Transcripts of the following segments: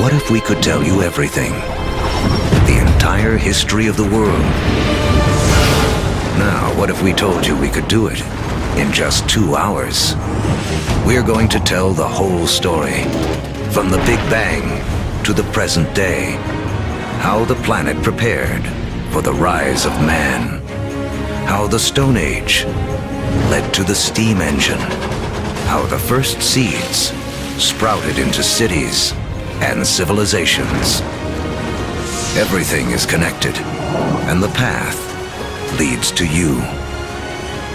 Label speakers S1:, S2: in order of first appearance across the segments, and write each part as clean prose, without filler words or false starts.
S1: What if we could tell you everything? The entire history of the world. Now, what if we told you we could do it in just 2 hours? We're going to tell the whole story, from the Big Bang to the present day. How the planet prepared for the rise of man. How the Stone Age led to the steam engine. How the first seeds sprouted into cities and civilizations. Everything is connected, and the path leads to you.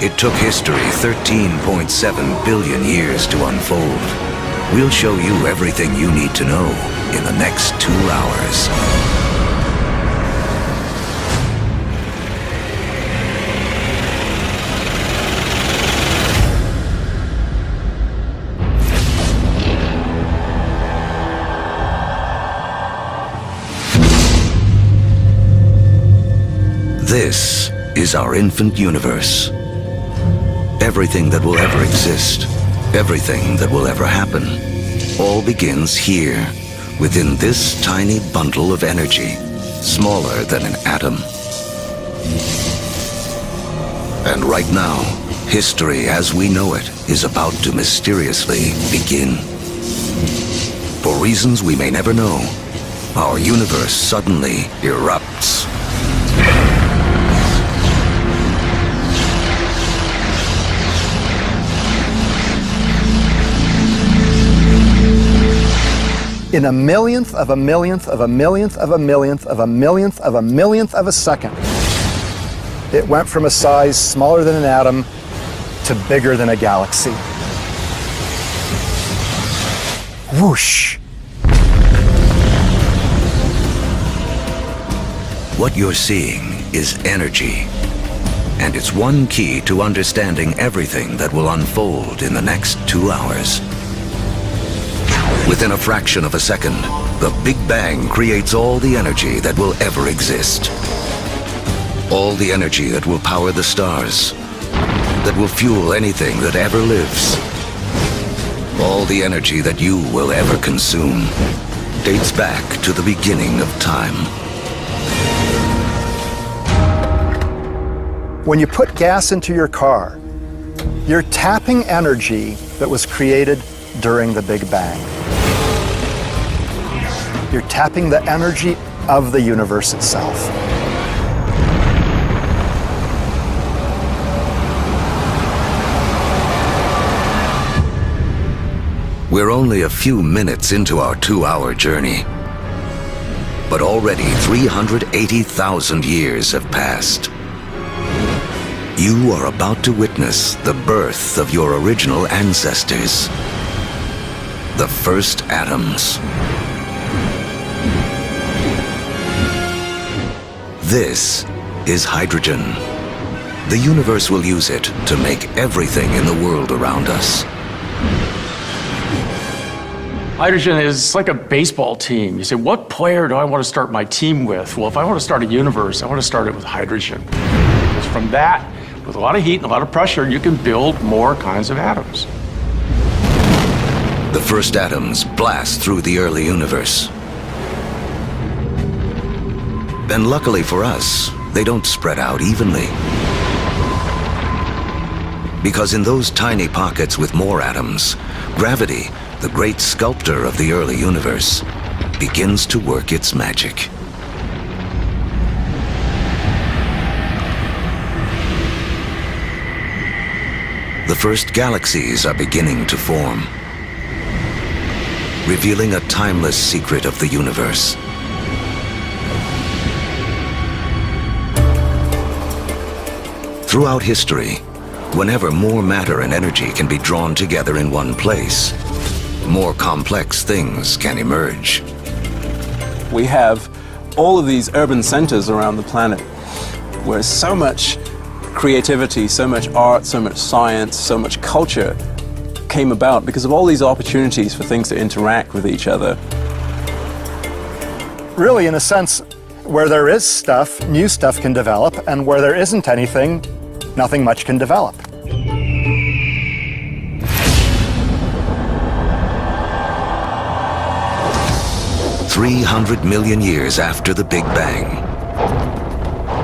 S1: It took history 13.7 billion years to unfold. We'll show you everything you need to know in the next 2 hours. This is our infant universe. Everything that will ever exist, everything that will ever happen, all begins here, within this tiny bundle of energy, smaller than an atom. And right now, history as we know it is about to mysteriously begin. For reasons we may never know, our universe suddenly erupts.
S2: In a millionth of a millionth of a millionth of a millionth of a millionth of a millionth of a second, it went from a size smaller than an atom to bigger than a galaxy. Whoosh!
S1: What you're seeing is energy, and it's one key to understanding everything that will unfold in the next 2 hours. Within a fraction of a second, the Big Bang creates all the energy that will ever exist. All the energy that will power the stars, that will fuel anything that ever lives. All the energy that you will ever consume dates back to the beginning of time.
S2: When you put gas into your car, you're tapping energy that was created during the Big Bang. You're tapping the energy of the universe itself.
S1: We're only a few minutes into our 2-hour journey, but already 380,000 years have passed. You are about to witness the birth of your original ancestors, the first atoms. This is hydrogen. The universe will use it to make everything in the world around us.
S3: Hydrogen is like a baseball team. You say, what player do I want to start my team with? Well, if I want to start a universe, I want to start it with hydrogen. Because from that, with a lot of heat and a lot of pressure, you can build more kinds of atoms.
S1: The first atoms blast through the early universe. And luckily for us, they don't spread out evenly. Because in those tiny pockets with more atoms, gravity, the great sculptor of the early universe, begins to work its magic. The first galaxies are beginning to form, revealing a timeless secret of the universe. Throughout history, whenever more matter and energy can be drawn together in one place, more complex things can emerge.
S4: We have all of these urban centers around the planet where so much creativity, so much art, so much science, so much culture came about because of all these opportunities for things to interact with each other.
S2: Really, in a sense, where there is stuff, new stuff can develop, and where there isn't anything, nothing much can develop.
S1: 300 million years after the Big Bang.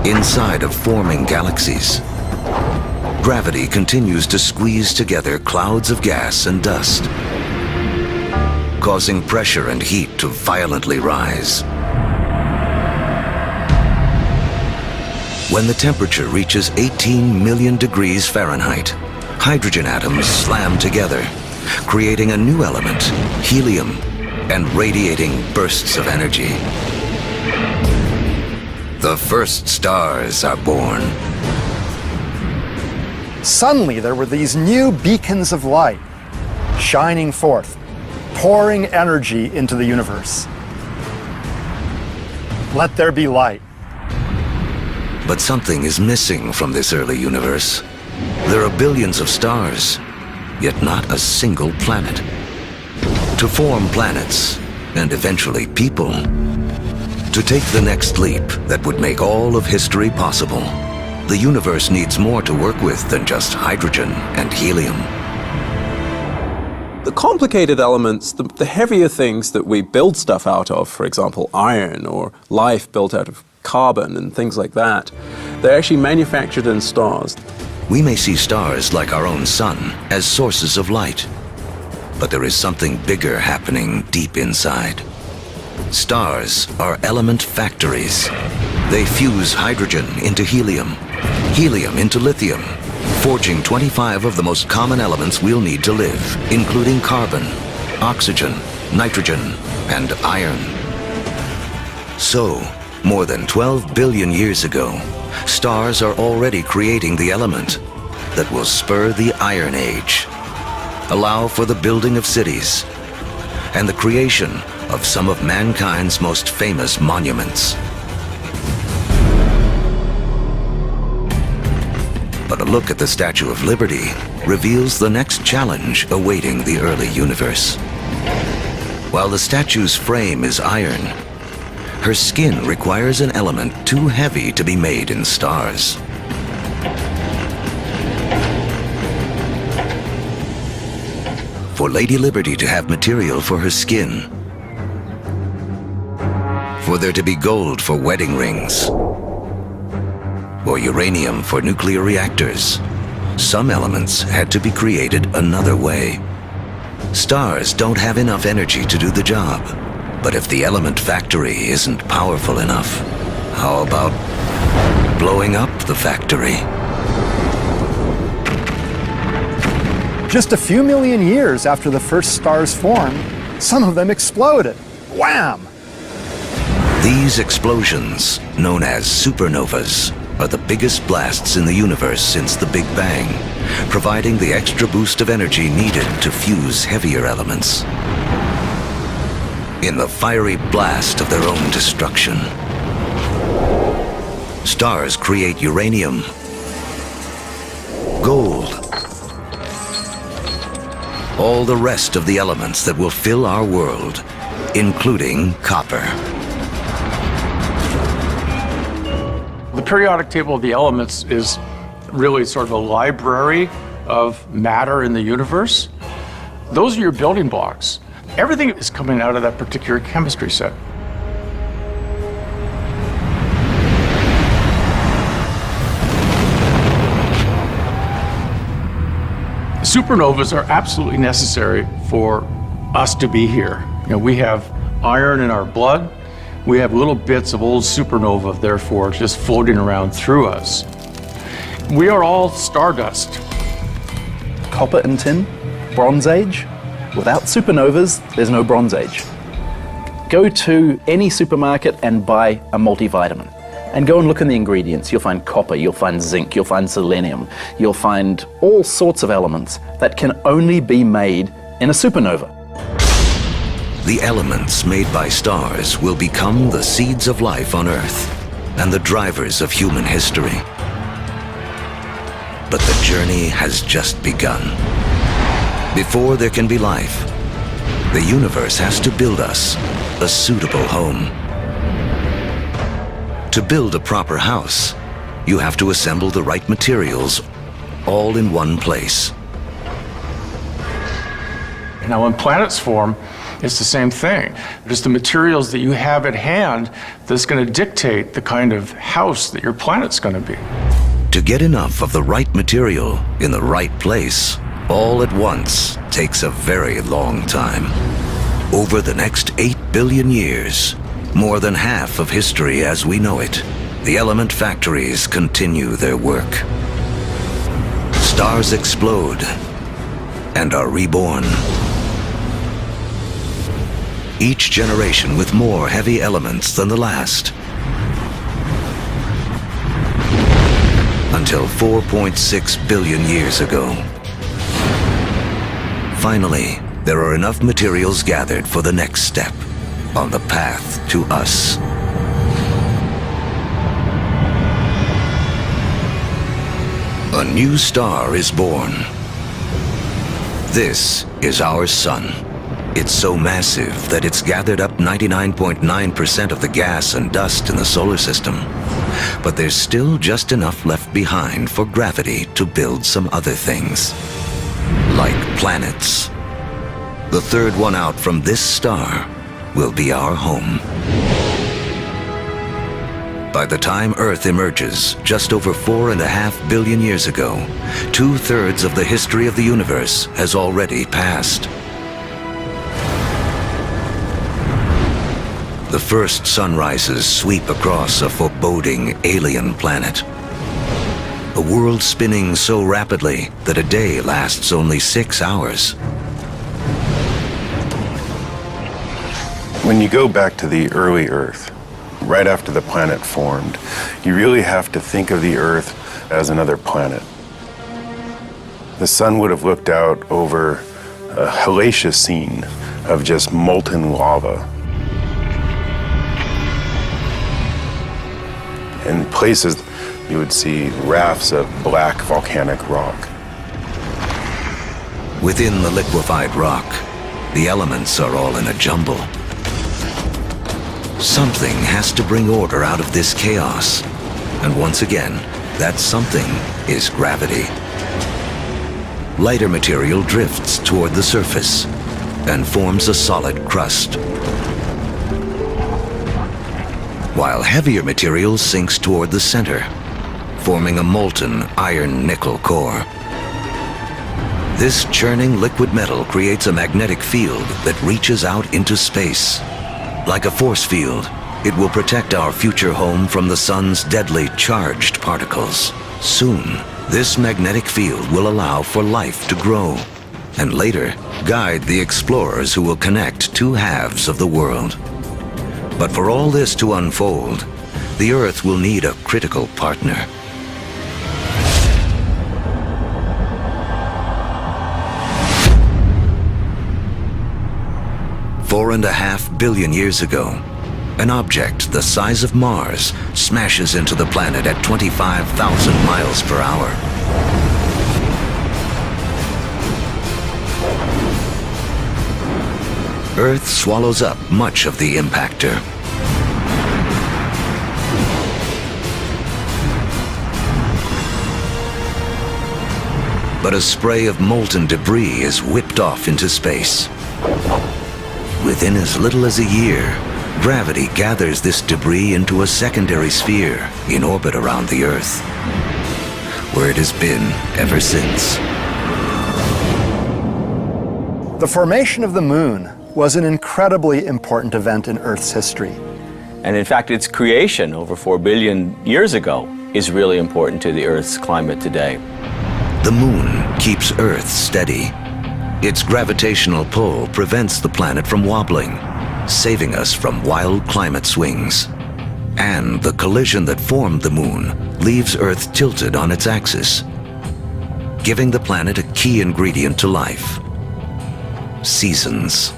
S1: Inside of forming galaxies, gravity continues to squeeze together clouds of gas and dust, causing pressure and heat to violently rise. When the temperature reaches 18 million degrees Fahrenheit, hydrogen atoms slam together, creating a new element, helium, and radiating bursts of energy. The first stars are born.
S2: Suddenly, there were these new beacons of light shining forth, pouring energy into the universe. Let there be light.
S1: But something is missing from this early universe. There are billions of stars, yet not a single planet. To form planets, and eventually people, to take the next leap that would make all of history possible, the universe needs more to work with than just hydrogen and helium.
S4: The complicated elements, the heavier things that we build stuff out of, for example, iron or life built out of carbon and things like that, they're actually manufactured in stars.
S1: We may see stars like our own sun as sources of light, but there is something bigger happening deep inside. Stars are element factories. They fuse hydrogen into helium, helium into lithium, forging 25 of the most common elements we'll need to live, including carbon, oxygen, nitrogen, and iron. So, more than 12 billion years ago, stars are already creating the element that will spur the Iron Age, allow for the building of cities, and the creation of some of mankind's most famous monuments. But a look at the Statue of Liberty reveals the next challenge awaiting the early universe. While the statue's frame is iron, her skin requires an element too heavy to be made in stars. For Lady Liberty to have material for her skin, for there to be gold for wedding rings, or uranium for nuclear reactors, some elements had to be created another way. Stars don't have enough energy to do the job. But if the element factory isn't powerful enough, how about blowing up the factory?
S2: Just a few million years after the first stars formed, some of them exploded. Wham!
S1: These explosions, known as supernovas, are the biggest blasts in the universe since the Big Bang, providing the extra boost of energy needed to fuse heavier elements. In the fiery blast of their own destruction, stars create uranium, gold, all the rest of the elements that will fill our world, including copper.
S3: The periodic table of the elements is really sort of a library of matter in the universe. Those are your building blocks. Everything is coming out of that particular chemistry set. Supernovas are absolutely necessary for us to be here. You know, we have iron in our blood. We have little bits of old supernova, therefore, just floating around through us. We are all stardust.
S5: Copper and tin, Bronze Age. Without supernovas, there's no Bronze Age. Go to any supermarket and buy a multivitamin. And go and look in the ingredients. You'll find copper, you'll find zinc, you'll find selenium, you'll find all sorts of elements that can only be made in a supernova.
S1: The elements made by stars will become the seeds of life on Earth and the drivers of human history. But the journey has just begun. Before there can be life, the universe has to build us a suitable home. To build a proper house, you have to assemble the right materials all in one place.
S3: Now, when planets form, It's the same thing. It's the materials that you have at hand that's going to dictate the kind of house that your planet's going to be.
S1: To get enough of the right material in the right place, all at once, takes a very long time. Over the next 8 billion years, more than half of history as we know it, the element factories continue their work. Stars explode and are reborn. Each generation with more heavy elements than the last. Until 4.6 billion years ago. Finally, there are enough materials gathered for the next step on the path to us. A new star is born. This is our sun. It's so massive that it's gathered up 99.9% of the gas and dust in the solar system. But there's still just enough left behind for gravity to build some other things. Like planets. The third one out from this star will be our home. By the time Earth emerges, just over 4.5 billion years ago, 2/3 of the history of the universe has already passed. The first sunrises sweep across a foreboding alien planet. A world spinning so rapidly that a day lasts only 6 hours.
S6: When you go back to the early Earth, right after the planet formed, you really have to think of the Earth as another planet. The sun would have looked out over a hellacious scene of just molten lava. In places, you would see rafts of black volcanic rock.
S1: Within the liquefied rock, the elements are all in a jumble. Something has to bring order out of this chaos. And once again, that something is gravity. Lighter material drifts toward the surface and forms a solid crust, while heavier material sinks toward the center, forming a molten iron-nickel core. This churning liquid metal creates a magnetic field that reaches out into space. Like a force field, it will protect our future home from the sun's deadly charged particles. Soon, this magnetic field will allow for life to grow, and later, guide the explorers who will connect two halves of the world. But for all this to unfold, the Earth will need a critical partner. Four and a half billion years ago, an object the size of Mars smashes into the planet at 25,000 miles per hour. Earth swallows up much of the impactor. But a spray of molten debris is whipped off into space. Within as little as a year, gravity gathers this debris into a secondary sphere in orbit around the Earth, where it has been ever since.
S2: The formation of the moon was an incredibly important event in Earth's history.
S7: And in fact, its creation over 4 billion years ago is really important to the Earth's climate today.
S1: The moon keeps Earth steady. Its gravitational pull prevents the planet from wobbling, saving us from wild climate swings. And the collision that formed the moon leaves Earth tilted on its axis, giving the planet a key ingredient to life: seasons.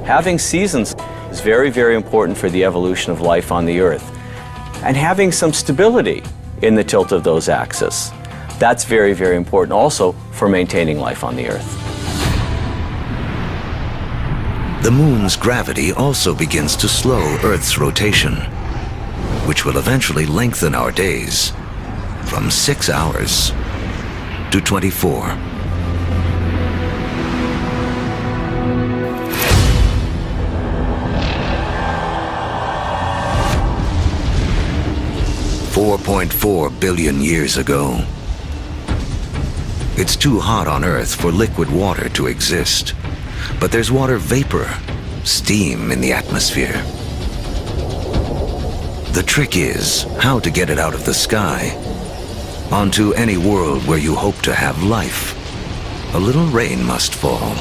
S7: Having seasons is very, very important for the evolution of life on the Earth. And having some stability in the tilt of those axes, that's very, very important also for maintaining life on the Earth.
S1: The moon's gravity also begins to slow Earth's rotation, which will eventually lengthen our days from 6 hours to 24. 4.4 billion years ago. It's too hot on Earth for liquid water to exist, but there's water vapor, steam in the atmosphere. The trick is how to get it out of the sky onto any world where you hope to have life. A little rain must fall.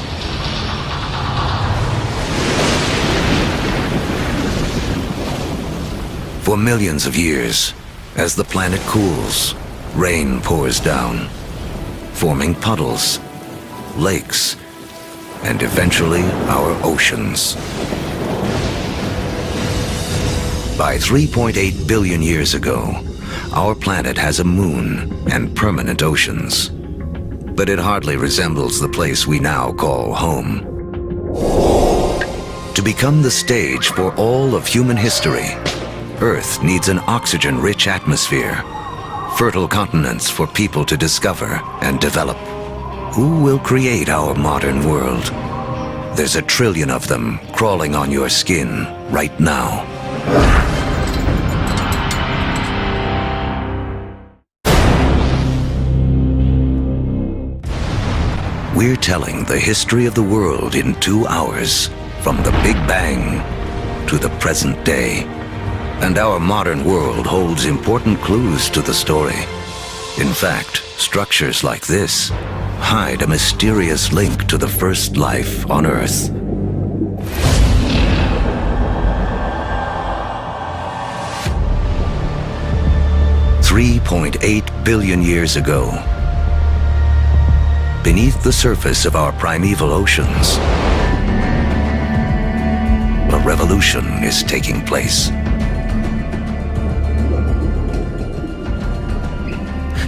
S1: For millions of years, as the planet cools, rain pours down, forming puddles, lakes, and eventually our oceans. By 3.8 billion years ago, our planet has a moon and permanent oceans. But it hardly resembles the place we now call home. To become the stage for all of human history, Earth needs an oxygen-rich atmosphere, fertile continents for people to discover and develop. Who will create our modern world? There's 1 trillion of them crawling on your skin right now. We're telling the history of the world in 2 hours, from the Big Bang to the present day. And our modern world holds important clues to the story. In fact, structures like this hide a mysterious link to the first life on Earth. $3.8 billion years ago, beneath the surface of our primeval oceans, a revolution is taking place.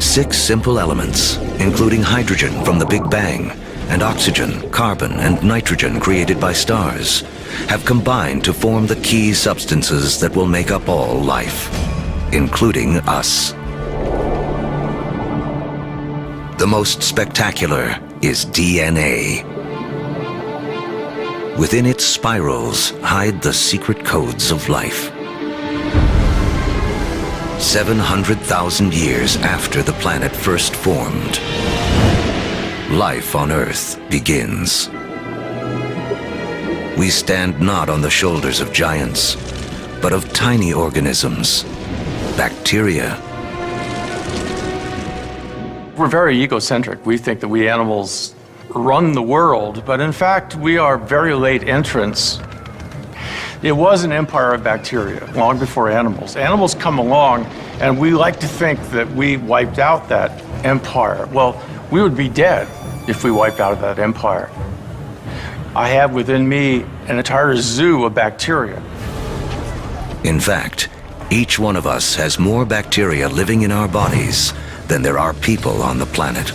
S1: 6 simple elements, including hydrogen from the Big Bang, and oxygen, carbon, and nitrogen created by stars, have combined to form the key substances that will make up all life, including us. The most spectacular is DNA. Within its spirals hide the secret codes of life. 700,000 years after the planet first formed, life on Earth begins. We stand not on the shoulders of giants, but of tiny organisms, bacteria.
S3: We're very egocentric. We think that we animals run the world, but in fact, we are very late entrants. It was an empire of bacteria long before animals. Animals come along, and we like to think that we wiped out that empire. Well, we would be dead if we wiped out that empire. I have within me an entire zoo of bacteria.
S1: In fact, each one of us has more bacteria living in our bodies than there are people on the planet.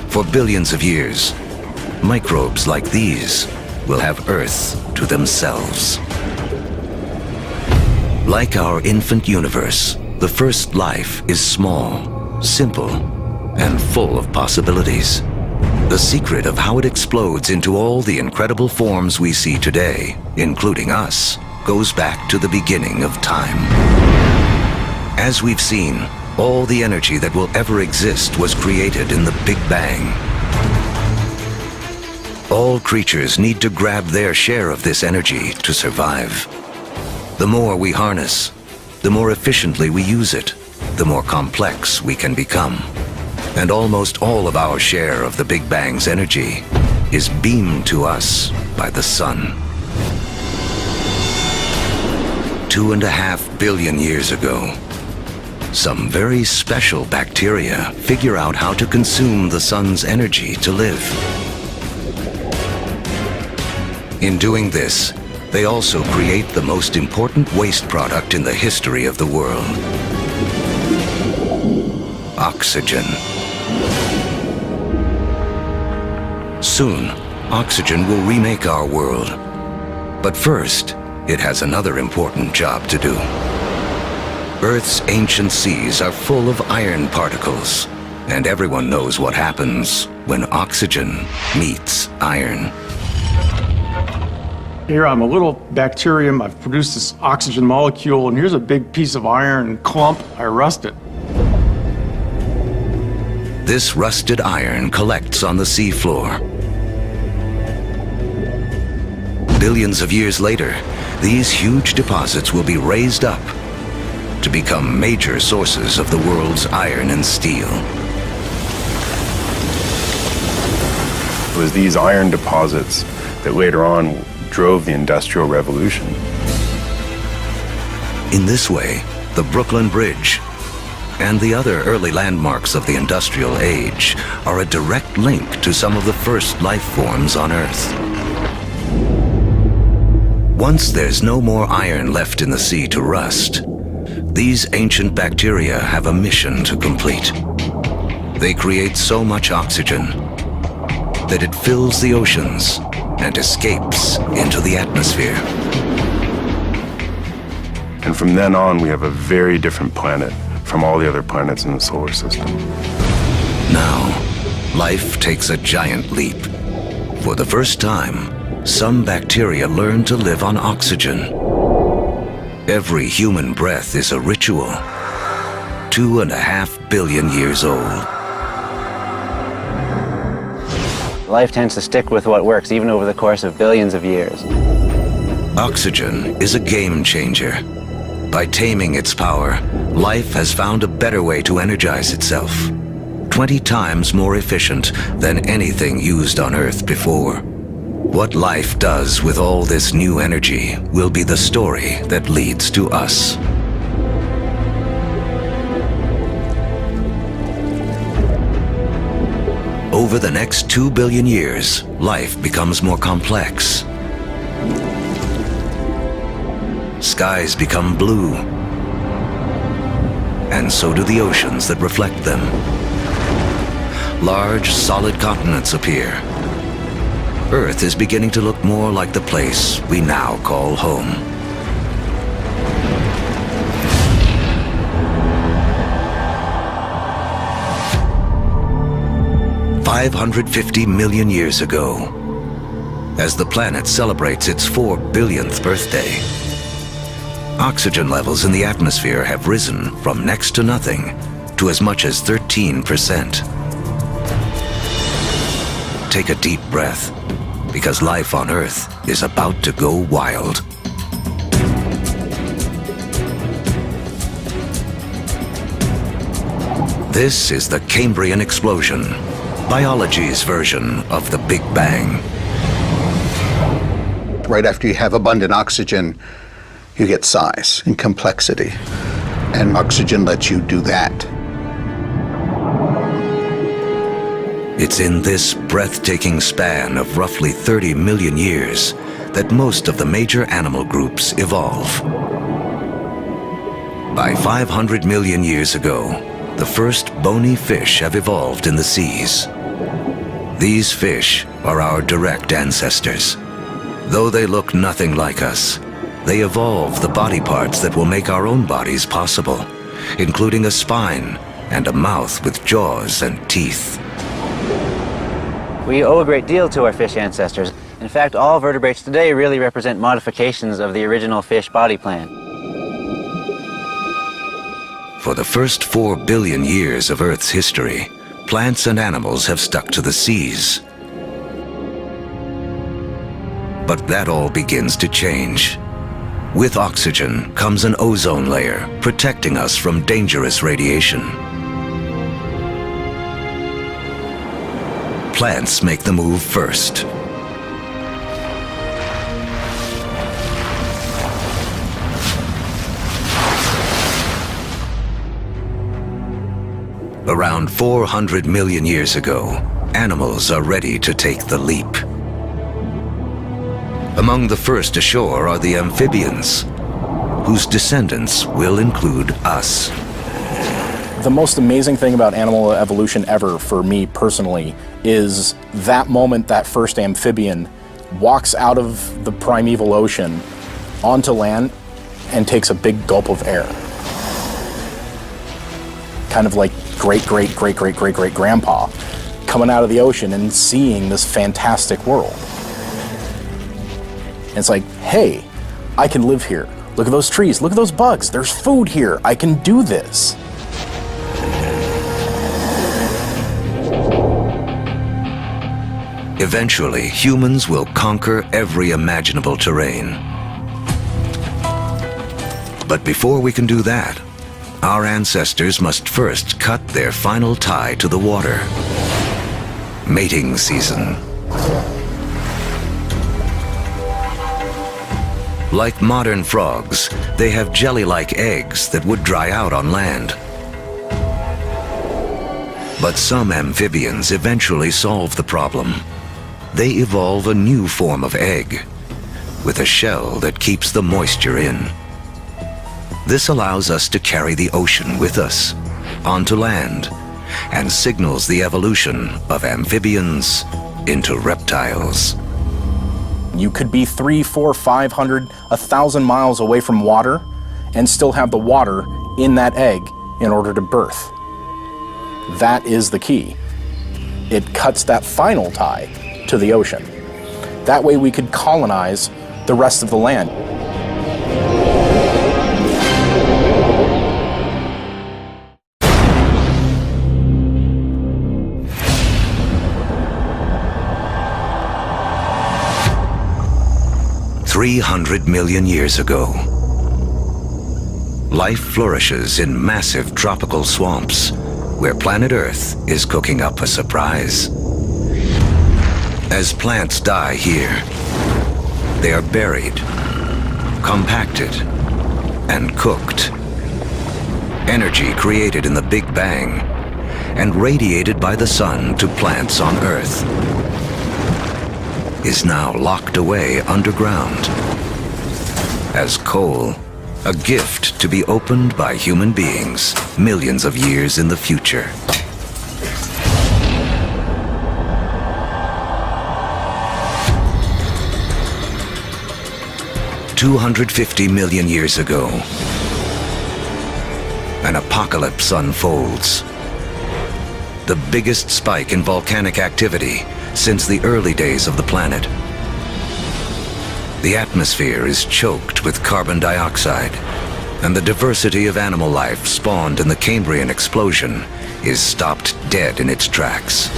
S1: For billions of years, microbes like these will have Earth to themselves. Like our infant universe, the first life is small, simple, and full of possibilities. The secret of how it explodes into all the incredible forms we see today, including us, goes back to the beginning of time. As we've seen, all the energy that will ever exist was created in the Big Bang. All creatures need to grab their share of this energy to survive. The more we harness, the more efficiently we use it, the more complex we can become. And almost all of our share of the Big Bang's energy is beamed to us by the sun. 2.5 billion years ago, some very special bacteria figure out how to consume the sun's energy to live. In doing this, they also create the most important waste product in the history of the world: oxygen. Soon, oxygen will remake our world. But first, it has another important job to do. Earth's ancient seas are full of iron particles, and everyone knows what happens when oxygen meets iron.
S3: Here I'm a little bacterium, I've produced this oxygen molecule, and here's a big piece of iron clump, I rust it.
S1: This rusted iron collects on the seafloor. Billions of years later, these huge deposits will be raised up to become major sources of the world's iron and steel.
S6: It was these iron deposits that later on drove the Industrial Revolution.
S1: In this way, the Brooklyn Bridge and the other early landmarks of the Industrial Age are a direct link to some of the first life forms on Earth. Once there's no more iron left in the sea to rust, these ancient bacteria have a mission to complete. They create so much oxygen that it fills the oceans and escapes into the atmosphere.
S6: And from then on, we have a very different planet from all the other planets in the solar system.
S1: Now, life takes a giant leap. For the first time, some bacteria learn to live on oxygen. Every human breath is a ritual, 2.5 billion years old.
S8: Life tends to stick with what works, even over the course of billions of years.
S1: Oxygen is a game changer. By taming its power, life has found a better way to energize itself, 20 times more efficient than anything used on Earth before. What life does with all this new energy will be the story that leads to us. Over the next 2 billion years, life becomes more complex. Skies become blue, and so do the oceans that reflect them. Large, solid continents appear. Earth is beginning to look more like the place we now call home. $550 million years ago, as the planet celebrates its 4 billionth birthday, oxygen levels in the atmosphere have risen from next to nothing to as much as 13%. Take a deep breath, because life on Earth is about to go wild. This is the Cambrian explosion, biology's version of the Big Bang.
S9: Right after you have abundant oxygen, you get size and complexity, and oxygen lets you do that.
S1: It's in this breathtaking span of roughly 30 million years that most of the major animal groups evolve. By 500 million years ago, the first bony fish have evolved in the seas. These fish are our direct ancestors. Though they look nothing like us, they evolved the body parts that will make our own bodies possible, including a spine and a mouth with jaws and teeth.
S8: We owe a great deal to our fish ancestors. In fact, all vertebrates today really represent modifications of the original fish body plan.
S1: For the first 4 billion years of Earth's history, plants and animals have stuck to the seas. But that all begins to change. With oxygen comes an ozone layer, protecting us from dangerous radiation. Plants make the move first. Around 400 million years ago, animals are ready to take the leap. Among the first ashore are the amphibians, whose descendants will include us.
S10: The most amazing thing about animal evolution ever, for me personally, is that moment that first amphibian walks out of the primeval ocean onto land and takes a big gulp of air. Kind of like great-great-great-great-great-great-grandpa coming out of the ocean and seeing this fantastic world. And it's like, hey, I can live here. Look at those trees, look at those bugs, there's food here, I can do this.
S1: Eventually, humans will conquer every imaginable terrain. But before we can do that, our ancestors must first cut their final tie to the water. Mating season. Like modern frogs, they have jelly-like eggs that would dry out on land. But some amphibians eventually solve the problem. They evolve a new form of egg, with a shell that keeps the moisture in. This allows us to carry the ocean with us, onto land, and signals the evolution of amphibians into reptiles.
S10: You could be 300, 400, 500, 1,000 miles away from water and still have the water in that egg in order to birth. That is the key. It cuts that final tie to the ocean. That way we could colonize the rest of the land.
S1: $300 million years ago, life flourishes in massive tropical swamps where planet Earth is cooking up a surprise. As plants die here, they are buried, compacted, and cooked. Energy created in the Big Bang and radiated by the sun to plants on Earth is now locked away underground as coal, a gift to be opened by human beings millions of years in the future. $250 million years ago, an apocalypse unfolds. The biggest spike in volcanic activity since the early days of the planet. The atmosphere is choked with carbon dioxide, and the diversity of animal life spawned in the Cambrian explosion is stopped dead in its tracks.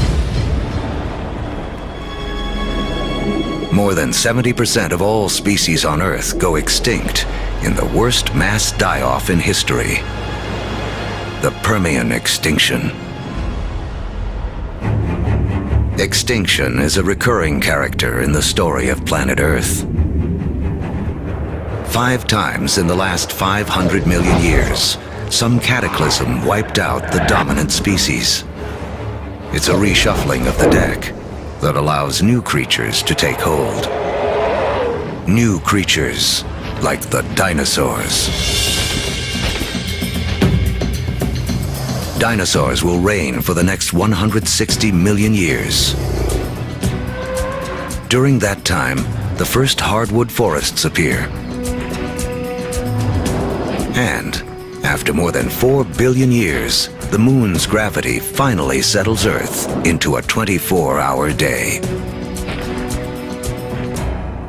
S1: More than 70% of all species on Earth go extinct in the worst mass die-off in history, the Permian extinction. Extinction is a recurring character in the story of planet Earth. 5 times in the last 500 million years, some cataclysm wiped out the dominant species. It's a reshuffling of the deck that allows new creatures to take hold. New creatures like the dinosaurs. Dinosaurs will reign for the next 160 million years. During that time, the first hardwood forests appear. And after more than 4 billion years, the moon's gravity finally settles Earth into a 24-hour day.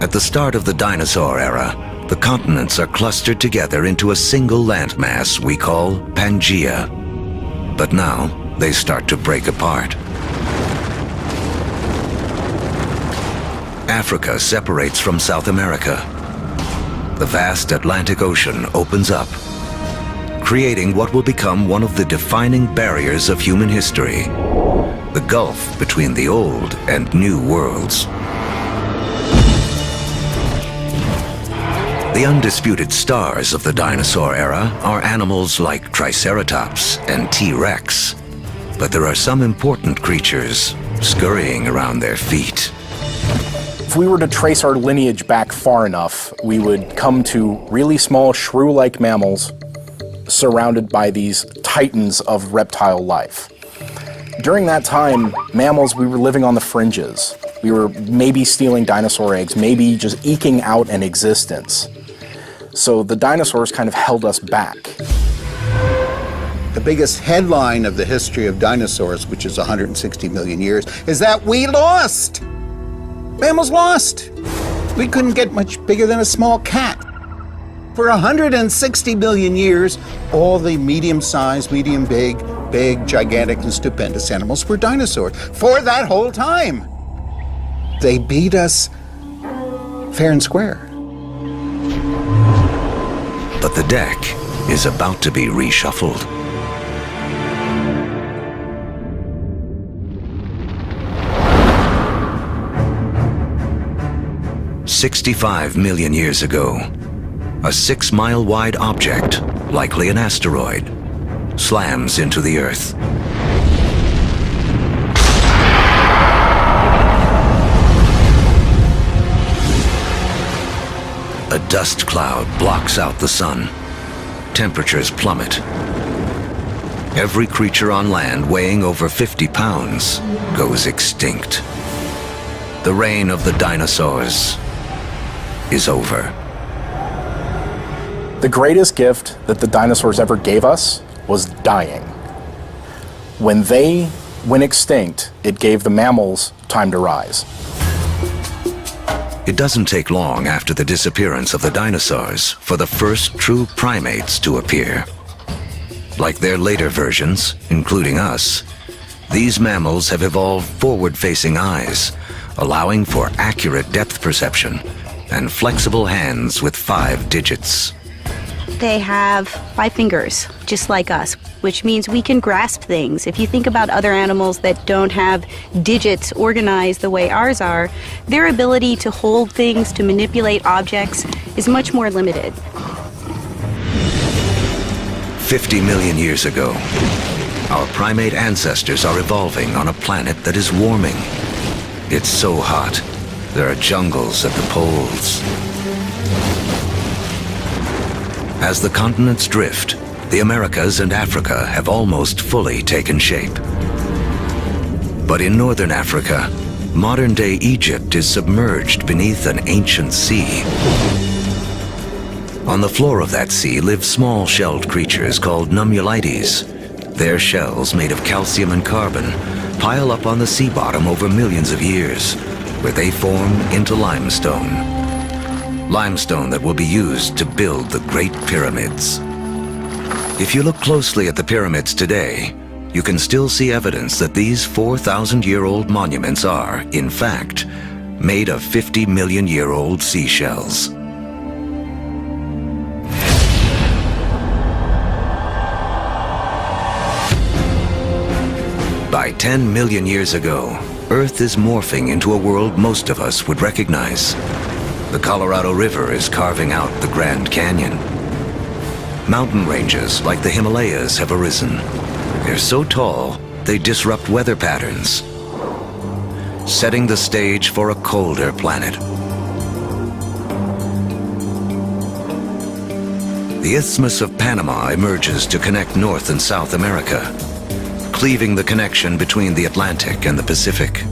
S1: At the start of the dinosaur era, the continents are clustered together into a single landmass we call Pangaea. But now, they start to break apart. Africa separates from South America. The vast Atlantic Ocean opens up, creating what will become one of the defining barriers of human history, the gulf between the old and new worlds. The undisputed stars of the dinosaur era are animals like Triceratops and T-Rex, but there are some important creatures scurrying around their feet.
S10: If we were to trace our lineage back far enough, we would come to really small shrew-like mammals surrounded by these titans of reptile life. During that time, mammals, we were living on the fringes. We were maybe stealing dinosaur eggs, maybe just eking out an existence. So the dinosaurs kind of held us back.
S9: The biggest headline of the history of dinosaurs, which is 160 million years, is that we lost. Mammals lost. We couldn't get much bigger than a small cat. For 160 million years, all the medium-sized, medium-big, big, gigantic, and stupendous animals were dinosaurs. For that whole time. They beat us fair and square.
S1: But the deck is about to be reshuffled. "65 million years ago, a 6-mile-wide object, likely an asteroid, slams into the Earth. A dust cloud blocks out the sun. Temperatures plummet. Every creature on land weighing over 50 pounds goes extinct. The reign of the dinosaurs is over.
S10: The greatest gift that the dinosaurs ever gave us was dying. When they went extinct, it gave the mammals time to rise.
S1: It doesn't take long after the disappearance of the dinosaurs for the first true primates to appear. Like their later versions, including us, these mammals have evolved forward-facing eyes, allowing for accurate depth perception and flexible hands with 5 digits.
S11: They have 5 fingers, just like us, which means we can grasp things. If you think about other animals that don't have digits organized the way ours are, their ability to hold things, to manipulate objects, is much more limited.
S1: 50 million years ago, our primate ancestors are evolving on a planet that is warming. It's so hot, there are jungles at the poles. As the continents drift, the Americas and Africa have almost fully taken shape. But in northern Africa, modern-day Egypt is submerged beneath an ancient sea. On the floor of that sea live small-shelled creatures called nummulites. Their shells, made of calcium and carbon, pile up on the sea bottom over millions of years, where they form into limestone. Limestone that will be used to build the Great Pyramids. If you look closely at the pyramids today, you can still see evidence that these 4,000-year-old monuments are, in fact, made of 50-million-year-old seashells. By 10 million years ago, Earth is morphing into a world most of us would recognize. The Colorado River is carving out the Grand Canyon. Mountain ranges like the Himalayas have arisen. They're so tall, they disrupt weather patterns, setting the stage for a colder planet. The Isthmus of Panama emerges to connect North and South America, cleaving the connection between the Atlantic and the Pacific,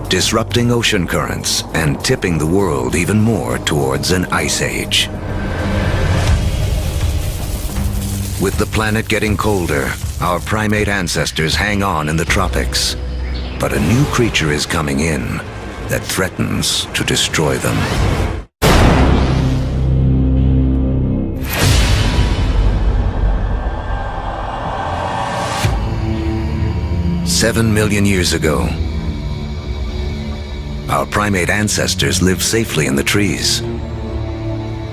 S1: disrupting ocean currents and tipping the world even more towards an ice age. With the planet getting colder, our primate ancestors hang on in the tropics. But a new creature is coming in that threatens to destroy them. "7 million years ago, our primate ancestors lived safely in the trees.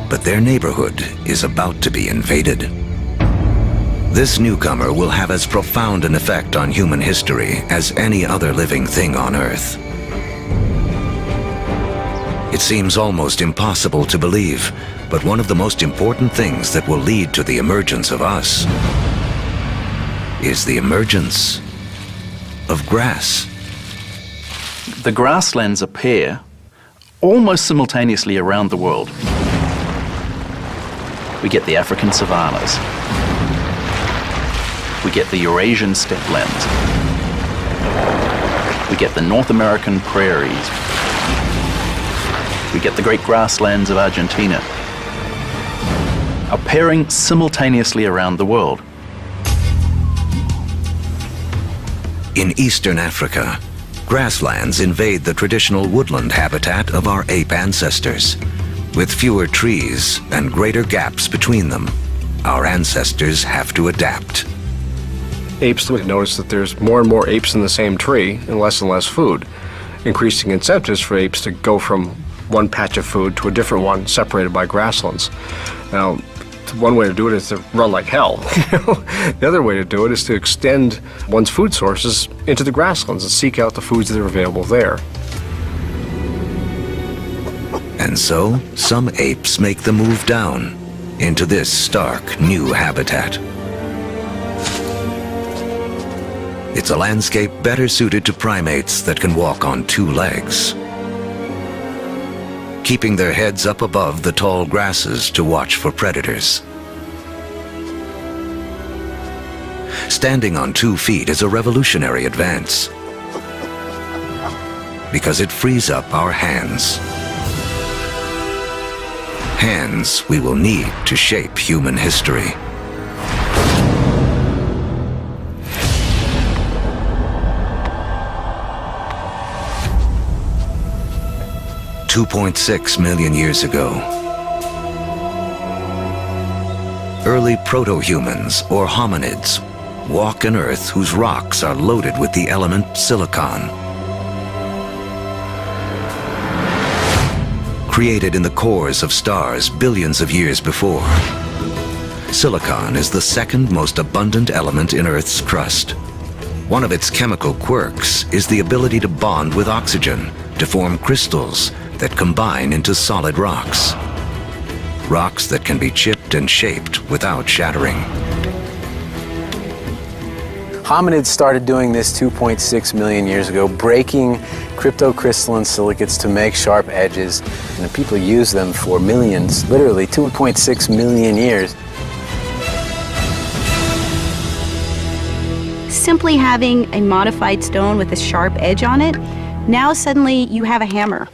S1: But their neighborhood is about to be invaded. This newcomer will have as profound an effect on human history as any other living thing on Earth. It seems almost impossible to believe, but one of the most important things that will lead to the emergence of us is the emergence of grass."
S5: The grasslands appear almost simultaneously around the world. We get the African savannas. We get the Eurasian steppelands. We get the North American prairies. We get the great grasslands of Argentina, appearing simultaneously around the world.
S1: In eastern Africa, Grasslands invade the traditional woodland habitat of our ape ancestors. With fewer trees and greater gaps between them, our ancestors have to adapt.
S12: Apes notice that there's more and more apes in the same tree and less food, increasing incentives for apes to go from one patch of food to a different one separated by grasslands. Now, one way to do it is to run like hell. The other way to do it is to extend one's food sources into the grasslands and seek out the foods that are available there.
S1: And so, some apes make the move down into this stark new habitat. It's a landscape better suited to primates that can walk on two legs, keeping their heads up above the tall grasses to watch for predators. Standing on 2 feet is a revolutionary advance because it frees up our hands. Hands we will need to shape human history. $2.6 million years ago, early proto-humans, or hominids, walk an Earth whose rocks are loaded with the element silicon. Created in the cores of stars billions of years before, silicon is the second most abundant element in Earth's crust. One of its chemical quirks is the ability to bond with oxygen to form crystals that combine into solid rocks. Rocks that can be chipped and shaped without shattering.
S4: Hominids started doing this 2.6 million years ago, breaking cryptocrystalline silicates to make sharp edges, and people use them for millions, literally 2.6 million years.
S11: Simply having a modified stone with a sharp edge on it, now suddenly you have a hammer.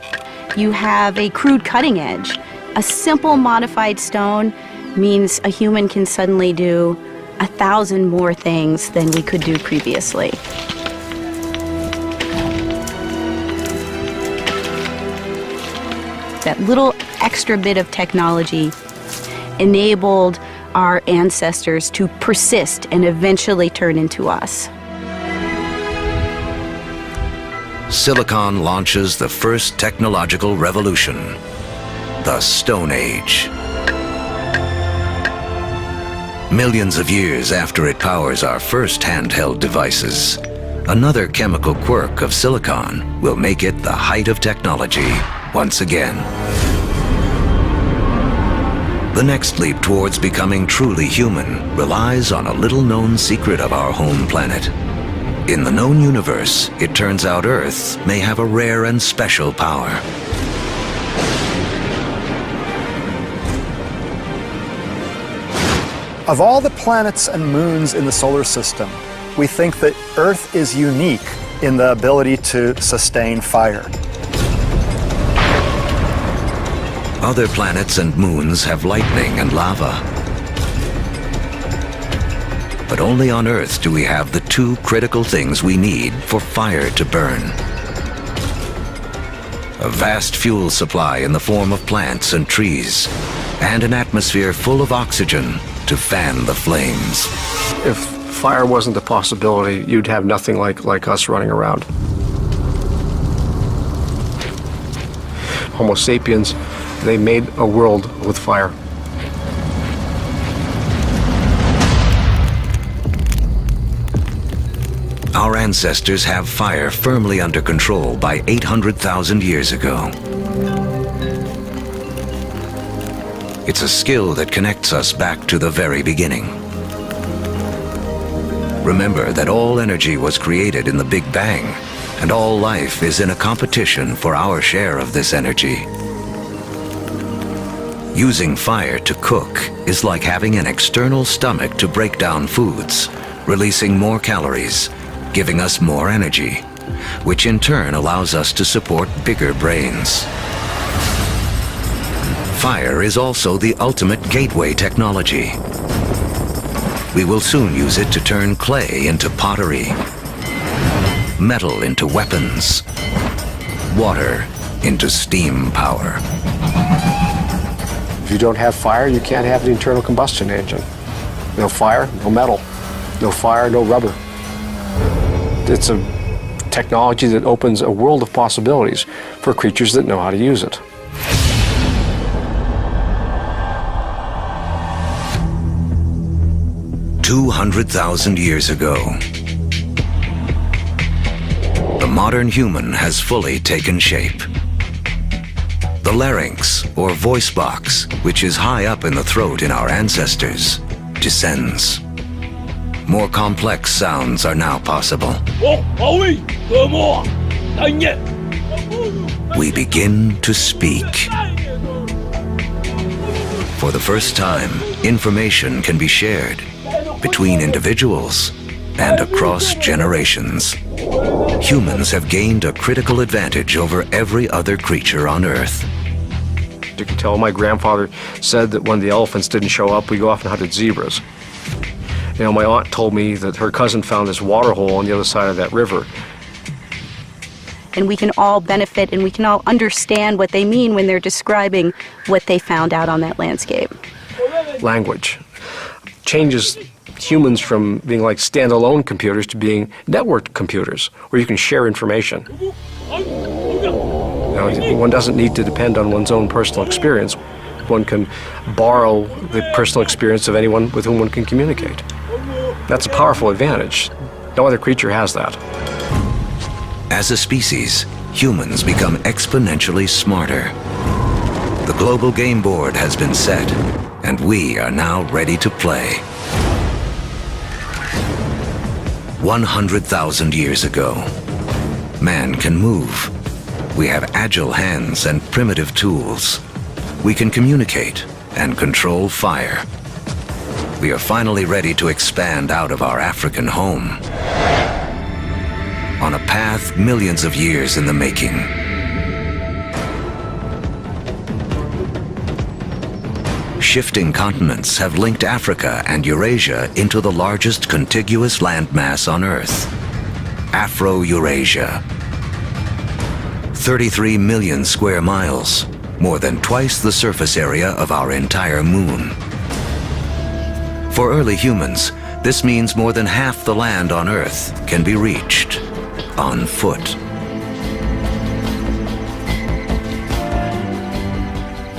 S11: You have a crude cutting edge. A simple modified stone means a human can suddenly do 1,000 more things than we could do previously. That little extra bit of technology enabled our ancestors to persist and eventually turn into us.
S1: Silicon launches the first technological revolution, the Stone Age. Millions of years after it powers our first handheld devices, another chemical quirk of silicon will make it the height of technology once again. The next leap towards becoming truly human relies on a little-known secret of our home planet. In the known universe, it turns out Earth may have a rare and special power.
S2: Of all the planets and moons in the solar system, we think that Earth is unique in the ability to sustain fire.
S1: Other planets and moons have lightning and lava. But only on Earth do we have the two critical things we need for fire to burn. A vast fuel supply in the form of plants and trees, and an atmosphere full of oxygen to fan the flames.
S12: If fire wasn't a possibility, you'd have nothing like us running around. Homo sapiens, they made a world with fire.
S1: Our ancestors have fire firmly under control by 800,000 years ago. It's a skill that connects us back to the very beginning. Remember that all energy was created in the Big Bang, and all life is in a competition for our share of this energy. Using fire to cook is like having an external stomach to break down foods, releasing more calories, giving us more energy, which in turn allows us to support bigger brains. Fire is also the ultimate gateway technology. We will soon use it to turn clay into pottery, metal into weapons, water into steam power.
S12: If you don't have fire, you can't have the internal combustion engine. No fire, no metal. No fire, no rubber. It's a technology that opens a world of possibilities for creatures that know how to use it.
S1: "200,000 years ago, the modern human has fully taken shape. The larynx, or voice box, which is high up in the throat in our ancestors, descends. More complex sounds are now possible. We begin to speak. For the first time, information can be shared between individuals and across generations. Humans have gained a critical advantage over every other creature on Earth.
S12: You can tell my grandfather said that when the elephants didn't show up, we go off and hunted zebras. You know, my aunt told me that her cousin found this water hole on the other side of that river.
S11: And we can all benefit and we can all understand what they mean when they're describing what they found out on that landscape.
S12: Language changes humans from being like standalone computers to being networked computers, where you can share information. You know, one doesn't need to depend on one's own personal experience. One can borrow the personal experience of anyone with whom one can communicate. That's a powerful advantage. No other creature has that.
S1: As a species, humans become exponentially smarter. The global game board has been set, and we are now ready to play. 100,000 years ago, man can move. We have agile hands and primitive tools. We can communicate and control fire. We are finally ready to expand out of our African home on a path millions of years in the making. Shifting continents have linked Africa and Eurasia into the largest contiguous landmass on Earth, Afro-Eurasia. 33 million square miles, more than twice the surface area of our entire moon. For early humans, this means more than half the land on Earth can be reached on foot.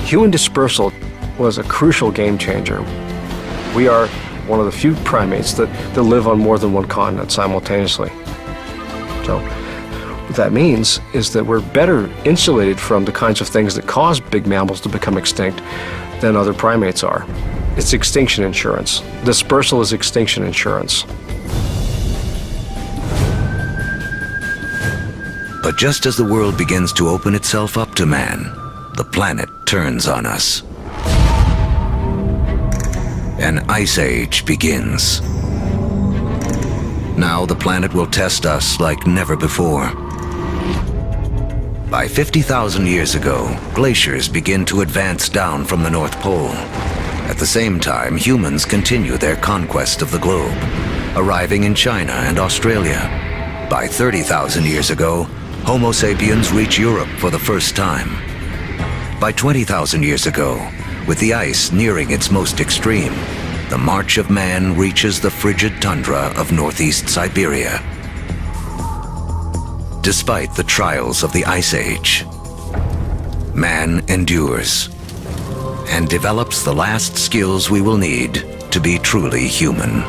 S12: Human dispersal was a crucial game changer. We are one of the few primates that live on more than one continent simultaneously. So what that means is that we're better insulated from the kinds of things that cause big mammals to become extinct than other primates are. It's extinction insurance. Dispersal is extinction insurance.
S1: But just as the world begins to open itself up to man, the planet turns on us. An ice age begins. Now the planet will test us like never before. By 50,000 years ago, glaciers begin to advance down from the North Pole. At the same time, humans continue their conquest of the globe, arriving in China and Australia. By 30,000 years ago, Homo sapiens reach Europe for the first time. By 20,000 years ago, with the ice nearing its most extreme, the march of man reaches the frigid tundra of northeast Siberia. Despite the trials of the Ice Age, man endures and develops the last skills we will need to be truly human.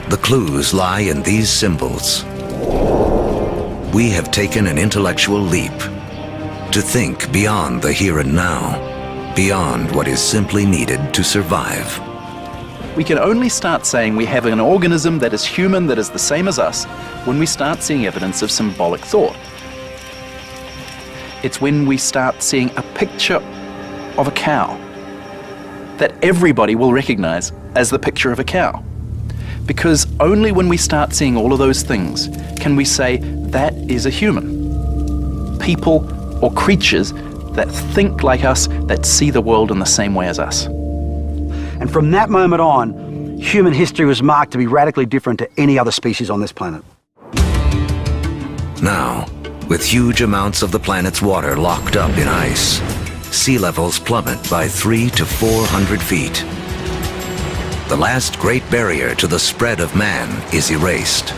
S1: The clues lie in these symbols. We have taken an intellectual leap to think beyond the here and now, beyond what is simply needed to survive.
S5: We can only start saying we have an organism that is human, that is the same as us, when we start seeing evidence of symbolic thought. It's when we start seeing a picture of a cow that everybody will recognize as the picture of a cow. Because only when we start seeing all of those things can we say that is a human. People or creatures that think like us, that see the world in the same way as us.
S13: And from that moment on, human history was marked to be radically different to any other species on this planet.
S1: Now, with huge amounts of the planet's water locked up in ice, sea levels plummet by 300 to 400 feet. The last great barrier to the spread of man is erased.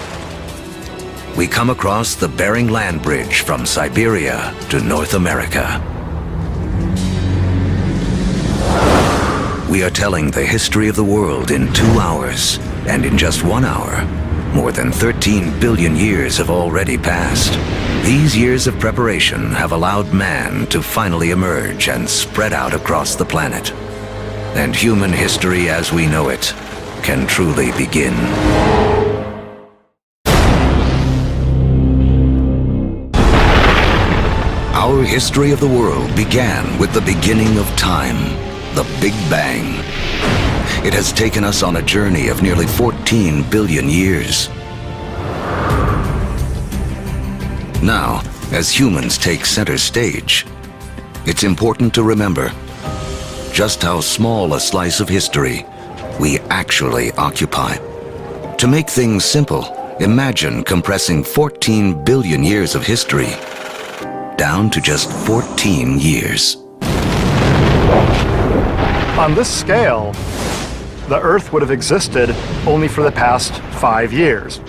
S1: We come across the Bering Land Bridge from Siberia to North America. We are telling the history of the world in 2 hours, and in just 1 hour, more than 13 billion years have already passed. These years of preparation have allowed man to finally emerge and spread out across the planet. And human history as we know it can truly begin. Our history of the world began with the beginning of time, the Big Bang. It has taken us on a journey of nearly 14 billion years. Now, as humans take center stage, it's important to remember just how small a slice of history we actually occupy. To make things simple, imagine compressing 14 billion years of history down to just 14 years.
S2: On this scale, the Earth would have existed only for the past 5 years.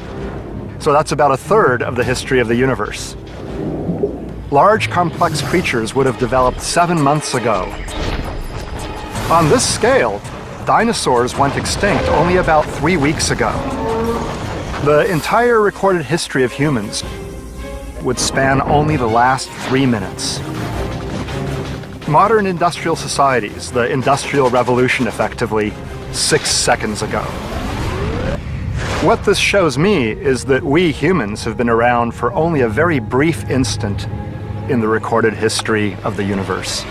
S2: So that's about a third of the history of the universe. Large, complex creatures would have developed 7 months ago. On this scale, dinosaurs went extinct only about 3 weeks ago. The entire recorded history of humans would span only the last 3 minutes. Modern industrial societies, the Industrial Revolution effectively, 6 seconds ago. What this shows me is that we humans have been around for only a very brief instant in the recorded history of the universe.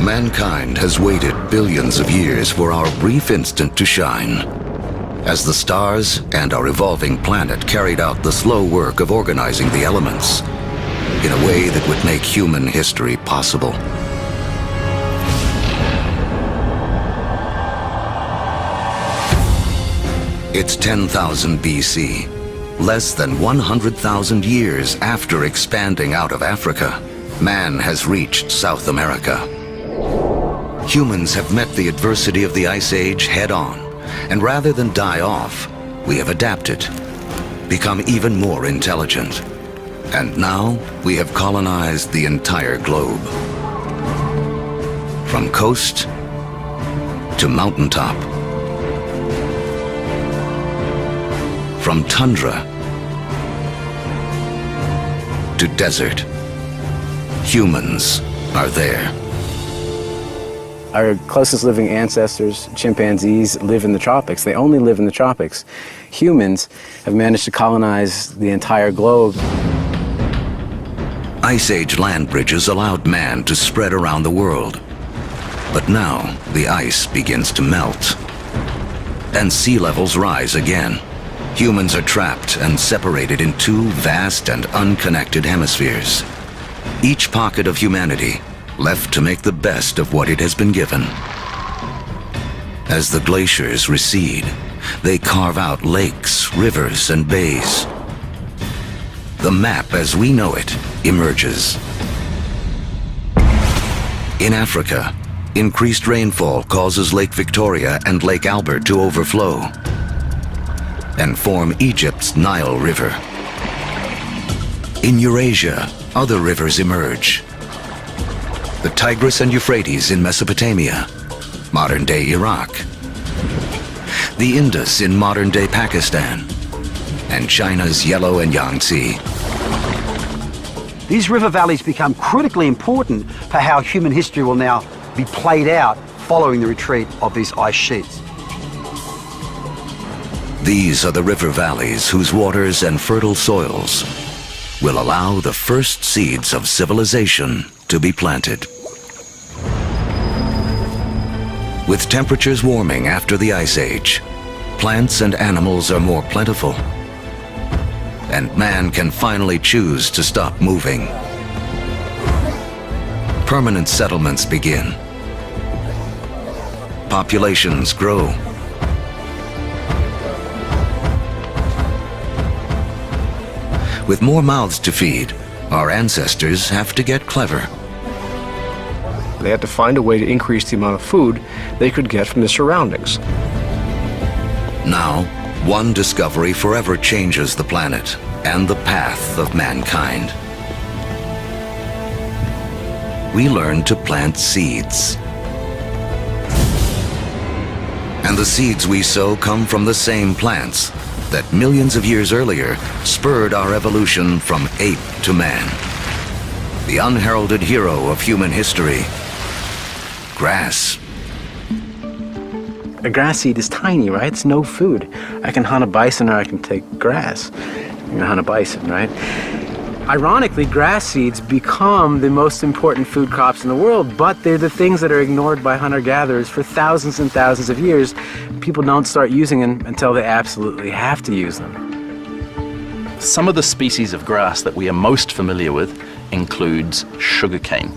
S1: Mankind has waited billions of years for our brief instant to shine. As the stars and our evolving planet carried out the slow work of organizing the elements in a way that would make human history possible. It's 10,000 BC, less than 100,000 years after expanding out of Africa. Man has reached South America. Humans have met the adversity of the Ice Age head-on, and rather than die off, we have adapted, become even more intelligent. And now we have colonized the entire globe. From coast to mountaintop. From tundra to desert. Humans are there.
S4: Our closest living ancestors, chimpanzees, live in the tropics. They only live in the tropics. Humans have managed to colonize the entire globe.
S1: Ice Age land bridges allowed man to spread around the world. But now the ice begins to melt. And sea levels rise again. Humans are trapped and separated in 2 vast and unconnected hemispheres. Each pocket of humanity left to make the best of what it has been given. As the glaciers recede, they carve out lakes, rivers, and bays. The map as we know it emerges. In Africa, increased rainfall causes Lake Victoria and Lake Albert to overflow and form Egypt's Nile River. In Eurasia, other rivers emerge. The Tigris and Euphrates in Mesopotamia, modern-day Iraq. The Indus in modern-day Pakistan, and China's Yellow and Yangtze.
S13: These river valleys become critically important for how human history will now be played out following the retreat of these ice sheets.
S1: These are the river valleys whose waters and fertile soils will allow the first seeds of civilization to be planted. With temperatures warming after the Ice Age, plants and animals are more plentiful, and man can finally choose to stop moving. Permanent settlements begin. Populations grow, With more mouths to feed, our ancestors have to get clever.
S12: They had to find a way to increase the amount of food they could get from the surroundings.
S1: Now, one discovery forever changes the planet and the path of mankind. We learn to plant seeds. And the seeds we sow come from the same plants that millions of years earlier spurred our evolution from ape to man. The unheralded hero of human history, grass.
S5: A grass seed is tiny, right? It's no food. I can hunt a bison or I can take grass. I'm gonna hunt a bison, right? Ironically, grass seeds become the most important food crops in the world, but they're the things that are ignored by hunter-gatherers for thousands and thousands of years. People don't start using them until they absolutely have to use them.
S14: Some of the species of grass that we are most familiar with includes sugarcane.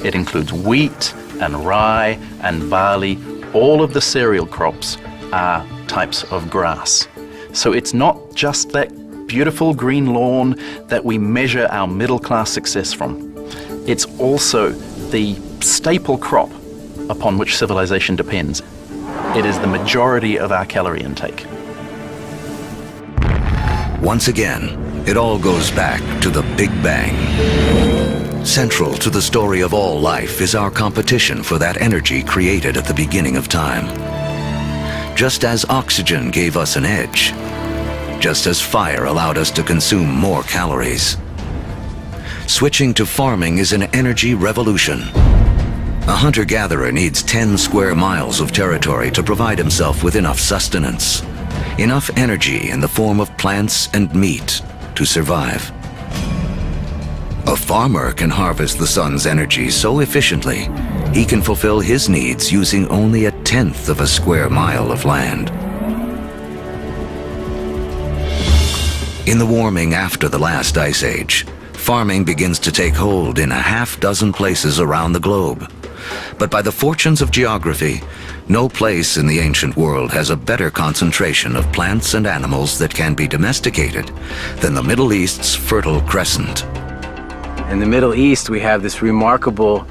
S14: It includes wheat and rye and barley. All of the cereal crops are types of grass. So it's not just that beautiful green lawn that we measure our middle-class success from. It's also the staple crop upon which civilization depends. It is the majority of our calorie intake.
S1: Once again, it all goes back to the Big Bang. Central to the story of all life is our competition for that energy created at the beginning of time. Just as oxygen gave us an edge, just as fire allowed us to consume more calories. Switching to farming is an energy revolution. A hunter-gatherer needs 10 square miles of territory to provide himself with enough sustenance, enough energy in the form of plants and meat to survive. A farmer can harvest the sun's energy so efficiently, he can fulfill his needs using only 1/10 of a square mile of land. In the warming after the last ice age, farming begins to take hold in 6 places around the globe. But by the fortunes of geography, no place in the ancient world has a better concentration of plants and animals that can be domesticated than the Middle East's Fertile Crescent.
S5: In the Middle East, we have this remarkable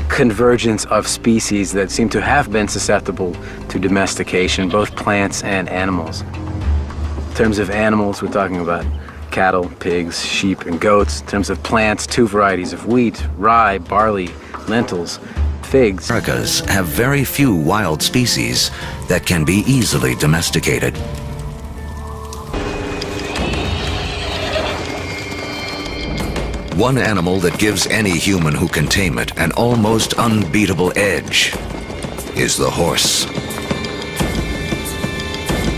S5: convergence of species that seem to have been susceptible to domestication, both plants and animals. In terms of animals, we're talking about cattle, pigs, sheep, and goats. In terms of plants, 2 varieties of wheat, rye, barley, lentils, figs.
S1: Americas have very few wild species that can be easily domesticated. One animal that gives any human who can tame it an almost unbeatable edge is the horse.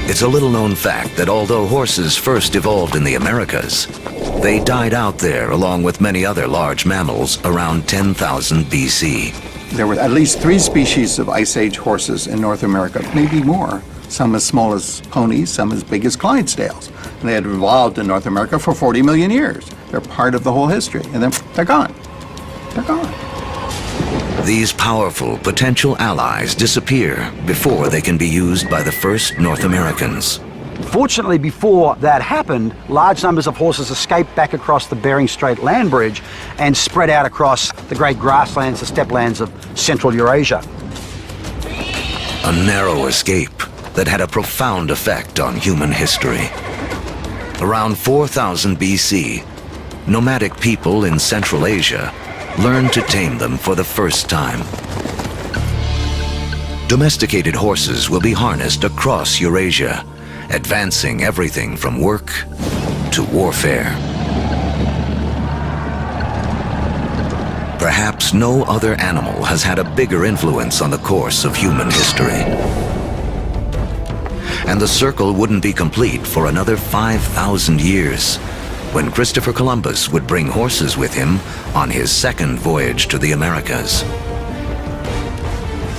S1: It's a little-known fact that although horses first evolved in the Americas, they died out there along with many other large mammals around 10,000 BC.
S9: There were at least 3 species of Ice Age horses in North America, maybe more. Some as small as ponies, some as big as Clydesdales. And they had evolved in North America for 40 million years. They're part of the whole history, and then they're gone. They're gone.
S1: These powerful potential allies disappear before they can be used by the first North Americans.
S13: Fortunately, before that happened, large numbers of horses escaped back across the Bering Strait land bridge and spread out across the great grasslands, the steppe lands of Central Eurasia.
S1: A narrow escape that had a profound effect on human history. Around 4000 BC, nomadic people in Central Asia learned to tame them for the first time. Domesticated horses will be harnessed across Eurasia, advancing everything from work to warfare. Perhaps no other animal has had a bigger influence on the course of human history. And the circle wouldn't be complete for another 5,000 years, when Christopher Columbus would bring horses with him on his second voyage to the Americas.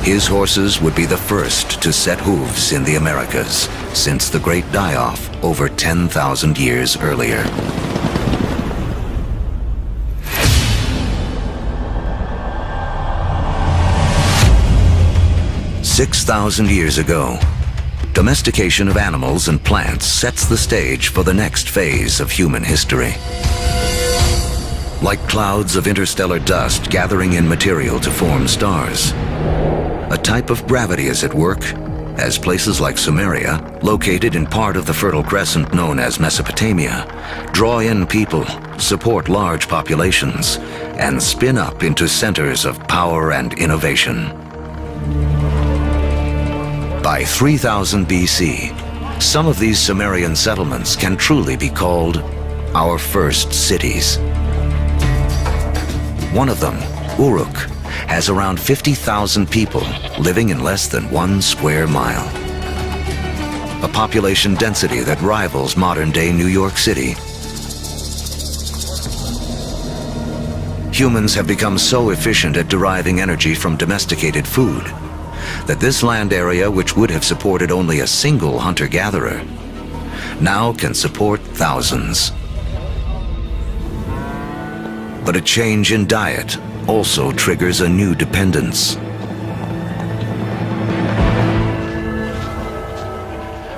S1: His horses would be the first to set hooves in the Americas since the Great Die-Off over 10,000 years earlier. "6,000 years ago, domestication of animals and plants sets the stage for the next phase of human history. Like clouds of interstellar dust gathering in material to form stars, a type of gravity is at work as places like Sumeria, located in part of the Fertile Crescent known as Mesopotamia, draw in people, support large populations, and spin up into centers of power and innovation. By 3000 BC, some of these Sumerian settlements can truly be called our first cities. One of them, Uruk, has around 50,000 people living in less than 1 square mile. A population density that rivals modern-day New York City. Humans have become so efficient at deriving energy from domesticated food that this land area, which would have supported only a single hunter-gatherer, now can support thousands. But a change in diet also triggers a new dependence.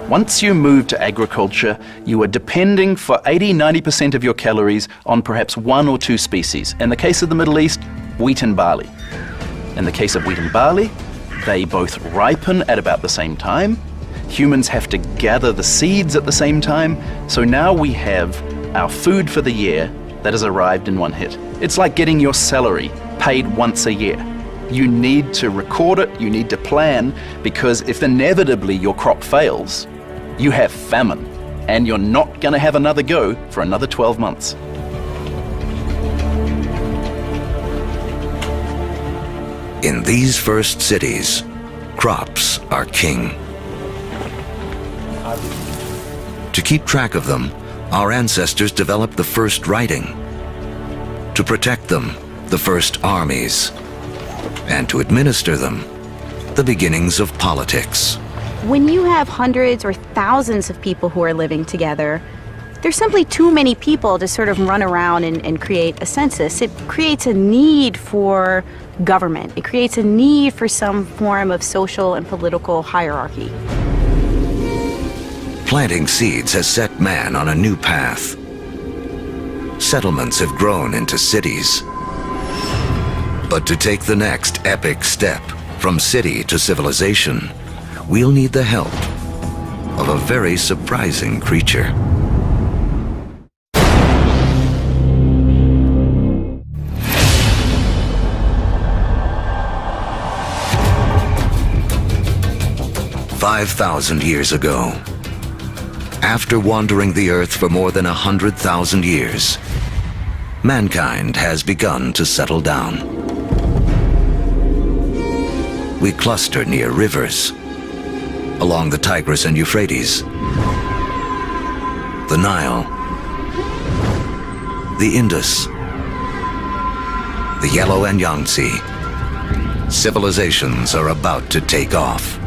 S14: Once you move to agriculture, you are depending for 80–90% of your calories on perhaps 1 or 2 species. In the case of the Middle East, wheat and barley. In the case of wheat and barley, they both ripen at about the same time. Humans have to gather the seeds at the same time. So now we have our food for the year that has arrived in one hit. It's like getting your salary paid once a year. You need to record it, you need to plan, because if inevitably your crop fails, you have famine, and you're not going to have another go for another 12 months.
S1: In these first cities, crops are king. To keep track of them, our ancestors developed the first writing. To protect them, the first armies. And to administer them, the beginnings of politics.
S11: When you have hundreds or thousands of people who are living together, there's simply too many people to sort of run around and create a census. It creates a need for government. It creates a need for some form of social and political hierarchy.
S1: Planting seeds has set man on a new path. Settlements have grown into cities. But to take the next epic step from city to civilization, we'll need the help of a very surprising creature. "5,000 years ago, after wandering the earth for more than 100,000 years, mankind has begun to settle down. We cluster near rivers, along the Tigris and Euphrates, the Nile, the Indus, the Yellow and Yangtze. Civilizations are about to take off.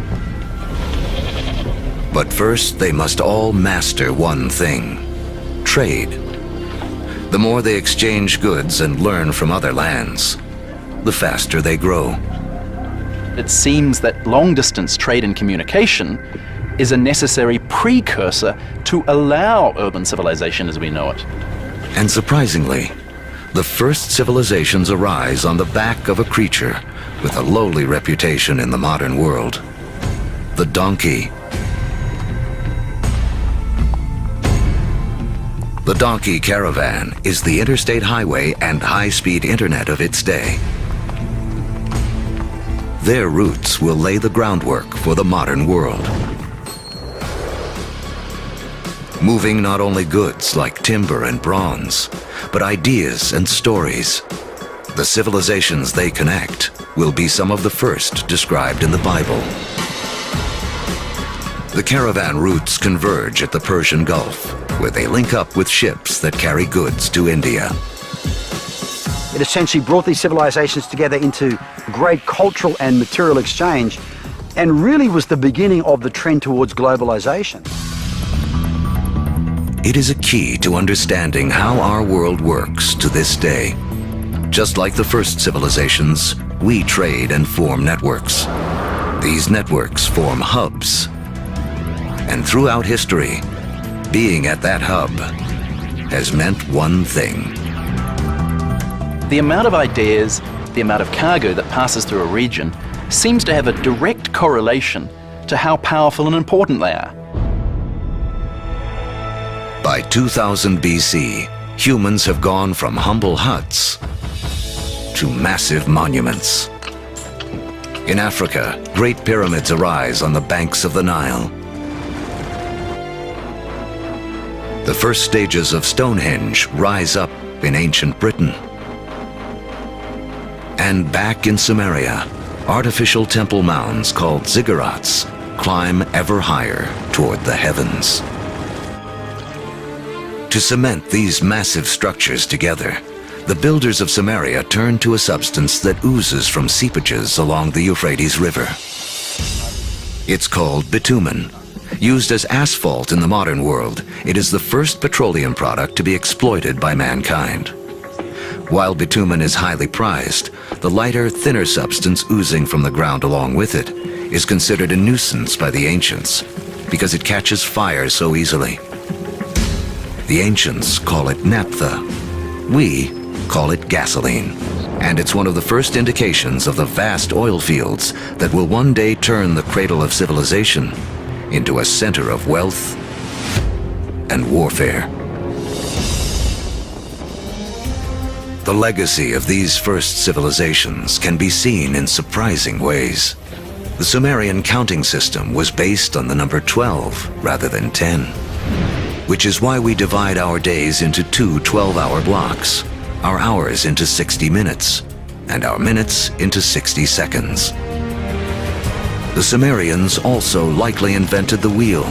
S1: But first, they must all master one thing: trade. The more they exchange goods and learn from other lands, the faster they grow.
S14: It seems that long-distance trade and communication is a necessary precursor to allow urban civilization as we know it.
S1: And surprisingly, the first civilizations arise on the back of a creature with a lowly reputation in the modern world: the donkey. The donkey caravan is the interstate highway and high-speed internet of its day. Their routes will lay the groundwork for the modern world. Moving not only goods like timber and bronze, but ideas and stories. The civilizations they connect will be some of the first described in the Bible. The caravan routes converge at the Persian Gulf, where they link up with ships that carry goods to India.
S13: It essentially brought these civilizations together into great cultural and material exchange, and really was the beginning of the trend towards globalization.
S1: It is a key to understanding how our world works to this day. Just like the first civilizations, we trade and form networks. These networks form hubs, And throughout history, being at that hub has meant one thing.
S14: The amount of ideas, the amount of cargo that passes through a region seems to have a direct correlation to how powerful and important they are.
S1: By 2000 BC, humans have gone from humble huts to massive monuments. In Africa, great pyramids arise on the banks of the Nile. The first stages of Stonehenge rise up in ancient Britain. And back in Samaria, artificial temple mounds called ziggurats climb ever higher toward the heavens. To cement these massive structures together, the builders of Samaria turned to a substance that oozes from seepages along the Euphrates River. It's called bitumen. Used as asphalt in the modern world, it is the first petroleum product to be exploited by mankind. While bitumen is highly prized, the lighter, thinner substance oozing from the ground along with it is considered a nuisance by the ancients because it catches fire so easily. The ancients call it naphtha. We call it gasoline. And it's one of the first indications of the vast oil fields that will one day turn the cradle of civilization into a center of wealth and warfare. The legacy of these first civilizations can be seen in surprising ways. The Sumerian counting system was based on the number 12 rather than 10, which is why we divide our days into two 12-hour blocks, our hours into 60 minutes, and our minutes into 60 seconds. The Sumerians also likely invented the wheel,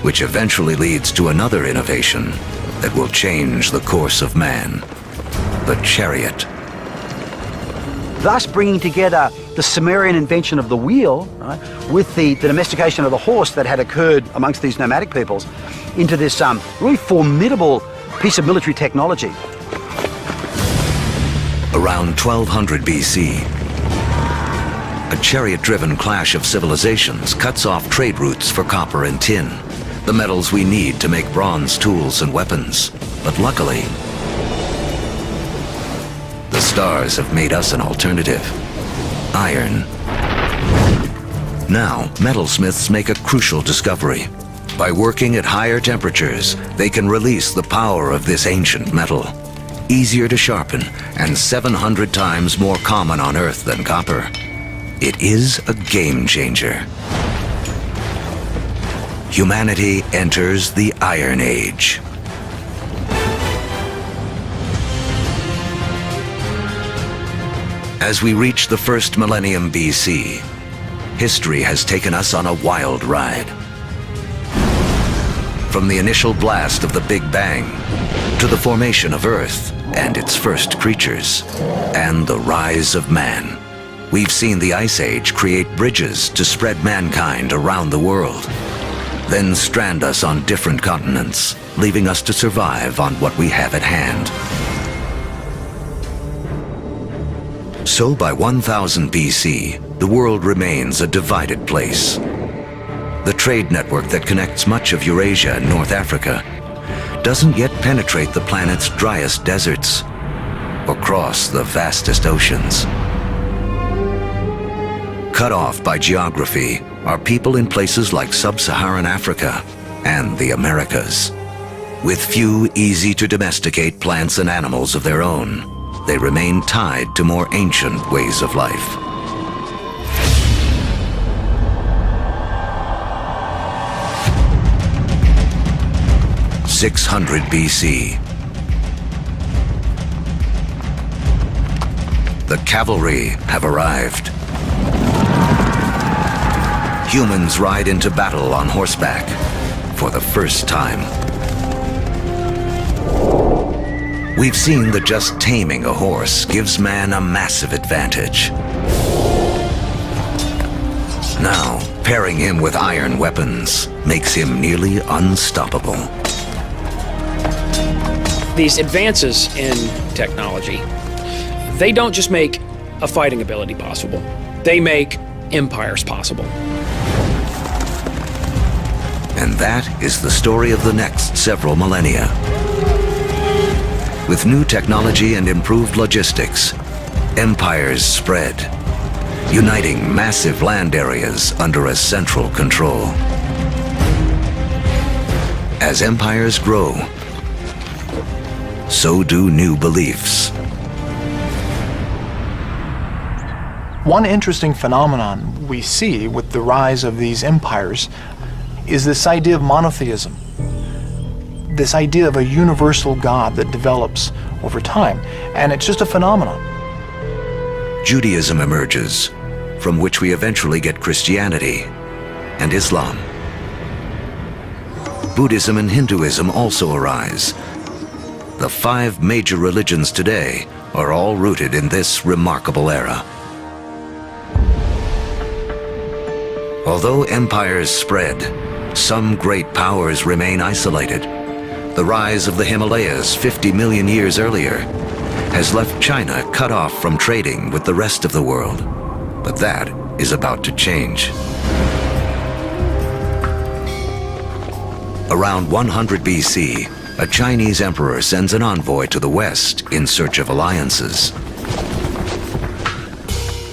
S1: which eventually leads to another innovation that will change the course of man, the chariot.
S13: Thus bringing together the Sumerian invention of the wheel, right, with the domestication of the horse that had occurred amongst these nomadic peoples into this really formidable piece of military technology.
S1: Around 1200 BC, a chariot-driven clash of civilizations cuts off trade routes for copper and tin, the metals we need to make bronze tools and weapons. But luckily, the stars have made us an alternative: iron. Now, metalsmiths make a crucial discovery. By working at higher temperatures, they can release the power of this ancient metal. Easier to sharpen and 700 times more common on Earth than copper. It is a game changer. Humanity enters the Iron Age. As we reach the first millennium BC, history has taken us on a wild ride. From the initial blast of the Big Bang to the formation of Earth and its first creatures, and the rise of man. We've seen the Ice Age create bridges to spread mankind around the world, then strand us on different continents, leaving us to survive on what we have at hand. So by 1000 BC, the world remains a divided place. The trade network that connects much of Eurasia and North Africa doesn't yet penetrate the planet's driest deserts or cross the vastest oceans. Cut off by geography are people in places like sub-Saharan Africa and the Americas. With few easy-to-domesticate plants and animals of their own, they remain tied to more ancient ways of life. In 600 BC, the cavalry have arrived. Humans ride into battle on horseback for the first time. We've seen that just taming a horse gives man a massive advantage. Now, pairing him with iron weapons makes him nearly unstoppable.
S15: These advances in technology, they don't just make a fighting ability possible. They make empires possible.
S1: And that is the story of the next several millennia. With new technology and improved logistics, empires spread, uniting massive land areas under a central control. As empires grow, so do new beliefs.
S16: One interesting phenomenon we see with the rise of these empires is this idea of monotheism, this idea of a universal God that develops over time, and it's just a phenomenon.
S1: Judaism emerges, from which we eventually get Christianity and Islam. Buddhism and Hinduism also arise. The 5 major religions today are all rooted in this remarkable era. Although empires spread, some great powers remain isolated. The rise of the Himalayas 50 million years earlier has left China cut off from trading with the rest of the world. But that is about to change. Around 100 BC, a Chinese emperor sends an envoy to the West in search of alliances.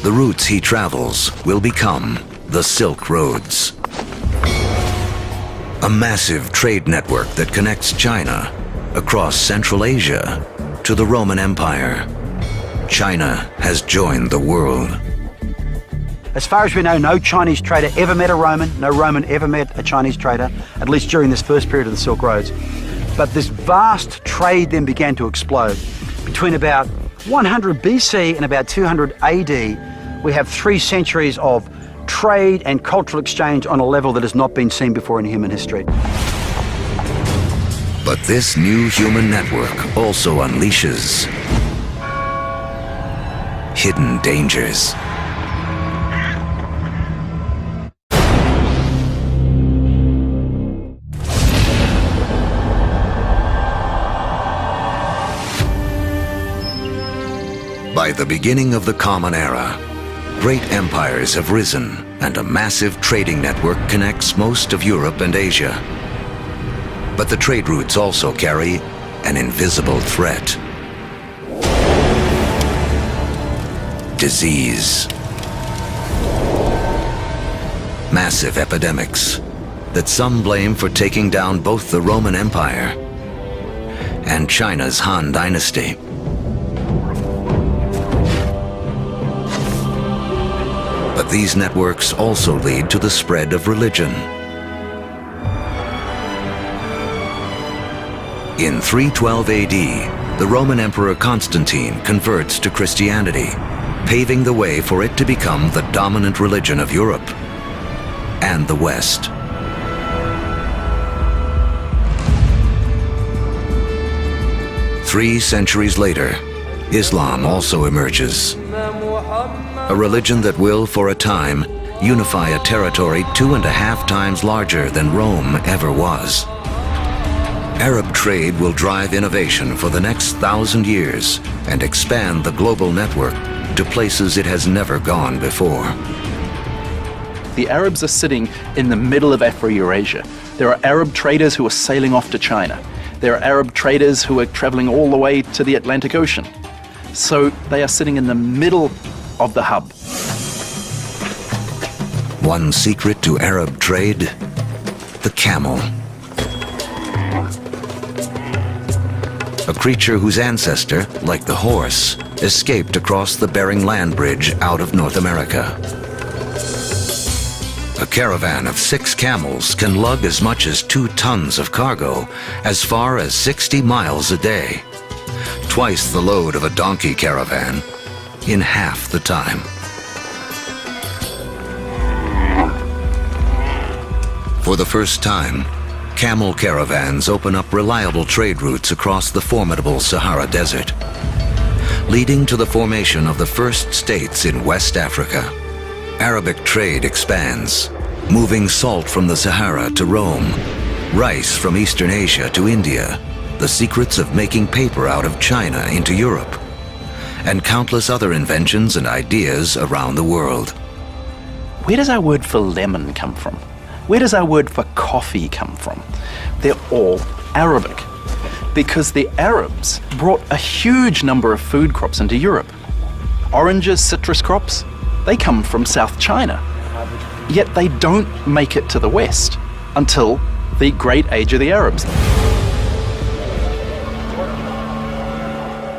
S1: The routes he travels will become the Silk Roads, a massive trade network that connects China across Central Asia to the Roman Empire. China has joined the world.
S13: As far as we know, no Chinese trader ever met a Roman, no Roman ever met a Chinese trader, at least during this first period of the Silk Roads. But this vast trade then began to explode. Between about 100 BC and about 200 AD, we have 3 centuries of trade and cultural exchange on a level that has not been seen before in human history.
S1: But this new human network also unleashes hidden dangers. By the beginning of the Common Era, great empires have risen and a massive trading network connects most of Europe and Asia. But the trade routes also carry an invisible threat. Disease. Massive epidemics that some blame for taking down both the Roman Empire and China's Han Dynasty. But these networks also lead to the spread of religion. In 312 AD, the Roman Emperor Constantine converts to Christianity, paving the way for it to become the dominant religion of Europe and the West. Three centuries later, Islam also emerges. A religion that will, for a time, unify a territory 2.5 times larger than Rome ever was. Arab trade will drive innovation for the next 1,000 years and expand the global network to places it has never gone before.
S14: The Arabs are sitting in the middle of Afro-Eurasia. There are Arab traders who are sailing off to China. There are Arab traders who are traveling all the way to the Atlantic Ocean. So they are sitting in the middle of the hub.
S1: One secret to Arab trade: the camel. A creature whose ancestor, like the horse, escaped across the Bering Land Bridge out of North America. A caravan of 6 camels can lug as much as 2 tons of cargo as far as 60 miles a day, twice the load of a donkey caravan in half the time. For the first time, camel caravans open up reliable trade routes across the formidable Sahara Desert, leading to the formation of the first states in West Africa. Arabic trade expands, moving salt from the Sahara to Rome, rice from Eastern Asia to India, the secrets of making paper out of China into Europe, and countless other inventions and ideas around the world.
S14: Where does our word for lemon come from?
S5: Where does our word for coffee come from? They're all Arabic, because the Arabs brought a huge number of food crops into Europe. Oranges, citrus crops, they come from South China. Yet they don't make it to the West until the Great Age of the Arabs.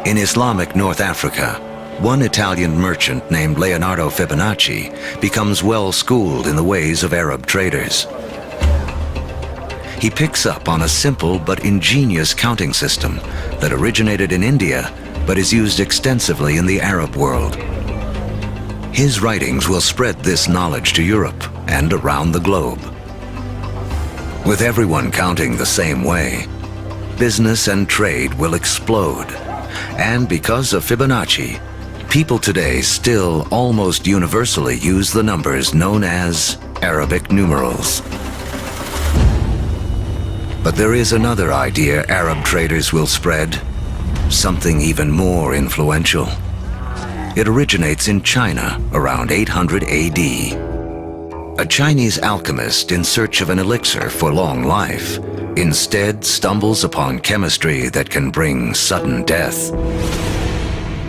S1: In Islamic North Africa, one Italian merchant named Leonardo Fibonacci becomes well-schooled in the ways of Arab traders. He picks up on a simple but ingenious counting system that originated in India but is used extensively in the Arab world. His writings will spread this knowledge to Europe and around the globe. With everyone counting the same way, business and trade will explode. And because of Fibonacci, people today still almost universally use the numbers known as Arabic numerals. But there is another idea Arab traders will spread, something even more influential. It originates in China around 800 AD. A Chinese alchemist in search of an elixir for long life instead stumbles upon chemistry that can bring sudden death.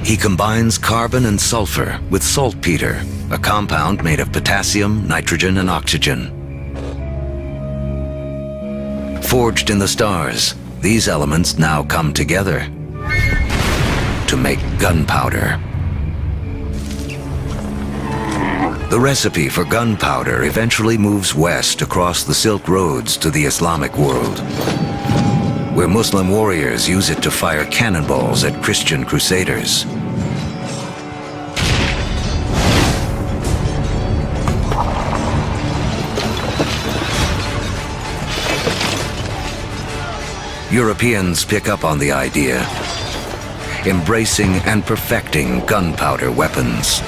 S1: He combines carbon and sulfur with saltpeter, a compound made of potassium, nitrogen, and oxygen. Forged in the stars, these elements now come together to make gunpowder. The recipe for gunpowder eventually moves west across the Silk Roads to the Islamic world, where Muslim warriors use it to fire cannonballs at Christian crusaders. Europeans pick up on the idea, embracing and perfecting gunpowder weapons.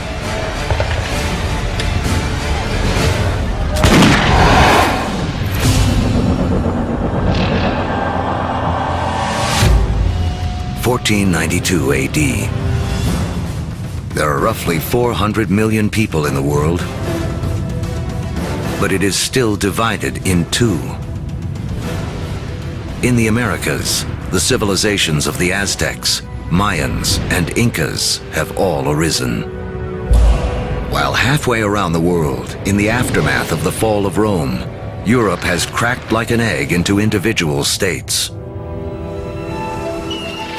S1: In 1492 AD. There are roughly 400 million people in the world, but it is still divided in two. In the Americas, the civilizations of the Aztecs, Mayans, and Incas have all arisen. While halfway around the world, in the aftermath of the fall of Rome, Europe has cracked like an egg into individual states.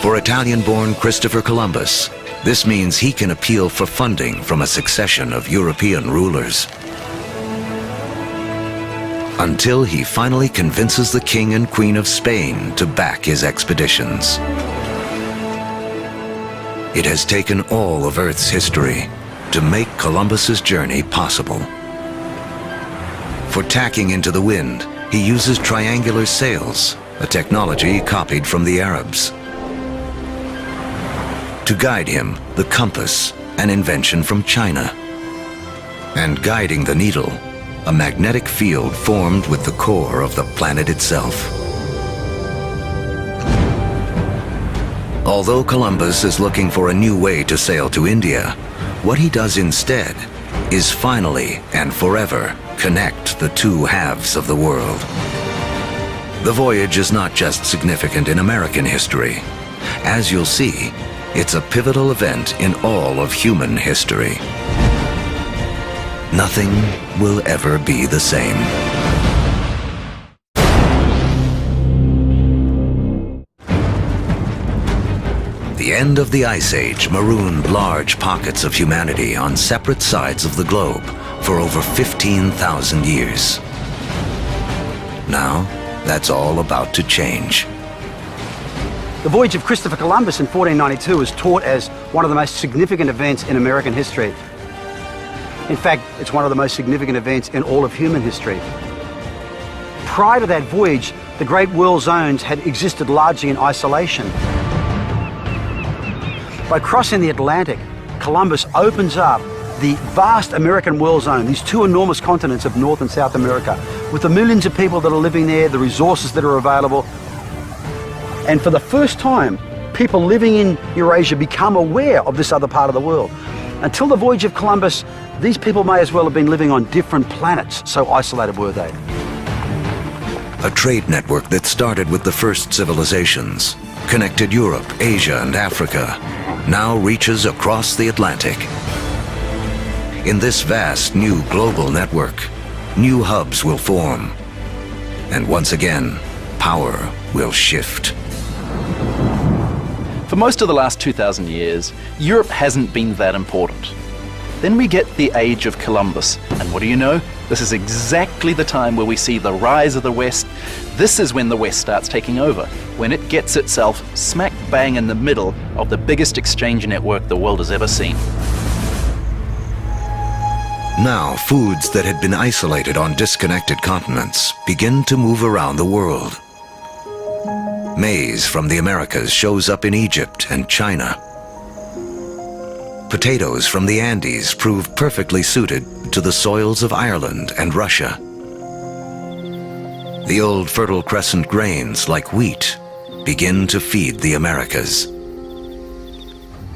S1: For Italian-born Christopher Columbus, this means he can appeal for funding from a succession of European rulers. Until he finally convinces the King and Queen of Spain to back his expeditions. It has taken all of Earth's history to make Columbus's journey possible. For tacking into the wind, he uses triangular sails, a technology copied from the Arabs. To guide him, the compass, an invention from China. And guiding the needle, a magnetic field formed with the core of the planet itself. Although Columbus is looking for a new way to sail to India, what he does instead is finally and forever connect the two halves of the world. The voyage is not just significant in American history. As you'll see, it's a pivotal event in all of human history. Nothing will ever be the same. The end of the Ice Age marooned large pockets of humanity on separate sides of the globe for over 15,000 years. Now, that's all about to change.
S13: The voyage of Christopher Columbus in 1492 is taught as one of the most significant events in American history. In fact, it's one of the most significant events in all of human history. Prior to that voyage, the Great World Zones had existed largely in isolation. By crossing the Atlantic, Columbus opens up the vast American world zone, these two enormous continents of North and South America, with the millions of people that are living there, the resources that are available. And for the first time, people living in Eurasia become aware of this other part of the world. Until the voyage of Columbus, These people may as well have been living on different planets, so isolated were they.
S1: A trade network that started with the first civilizations, connected Europe, Asia, and Africa, now reaches across the Atlantic. In this vast new global network, new hubs will form. And once again, power will shift.
S14: For most of the last 2,000 years, Europe hasn't been that important. Then we get the age of Columbus, and what do you know? This is exactly the time where we see the rise of the West. This is when the West starts taking over, when it gets itself smack bang in the middle of the biggest exchange network the world has ever seen.
S1: Now, foods that had been isolated on disconnected continents begin to move around the world. Maize from the Americas shows up in Egypt and China. Potatoes from the Andes prove perfectly suited to the soils of Ireland and Russia. The old Fertile Crescent grains, like wheat, begin to feed the Americas.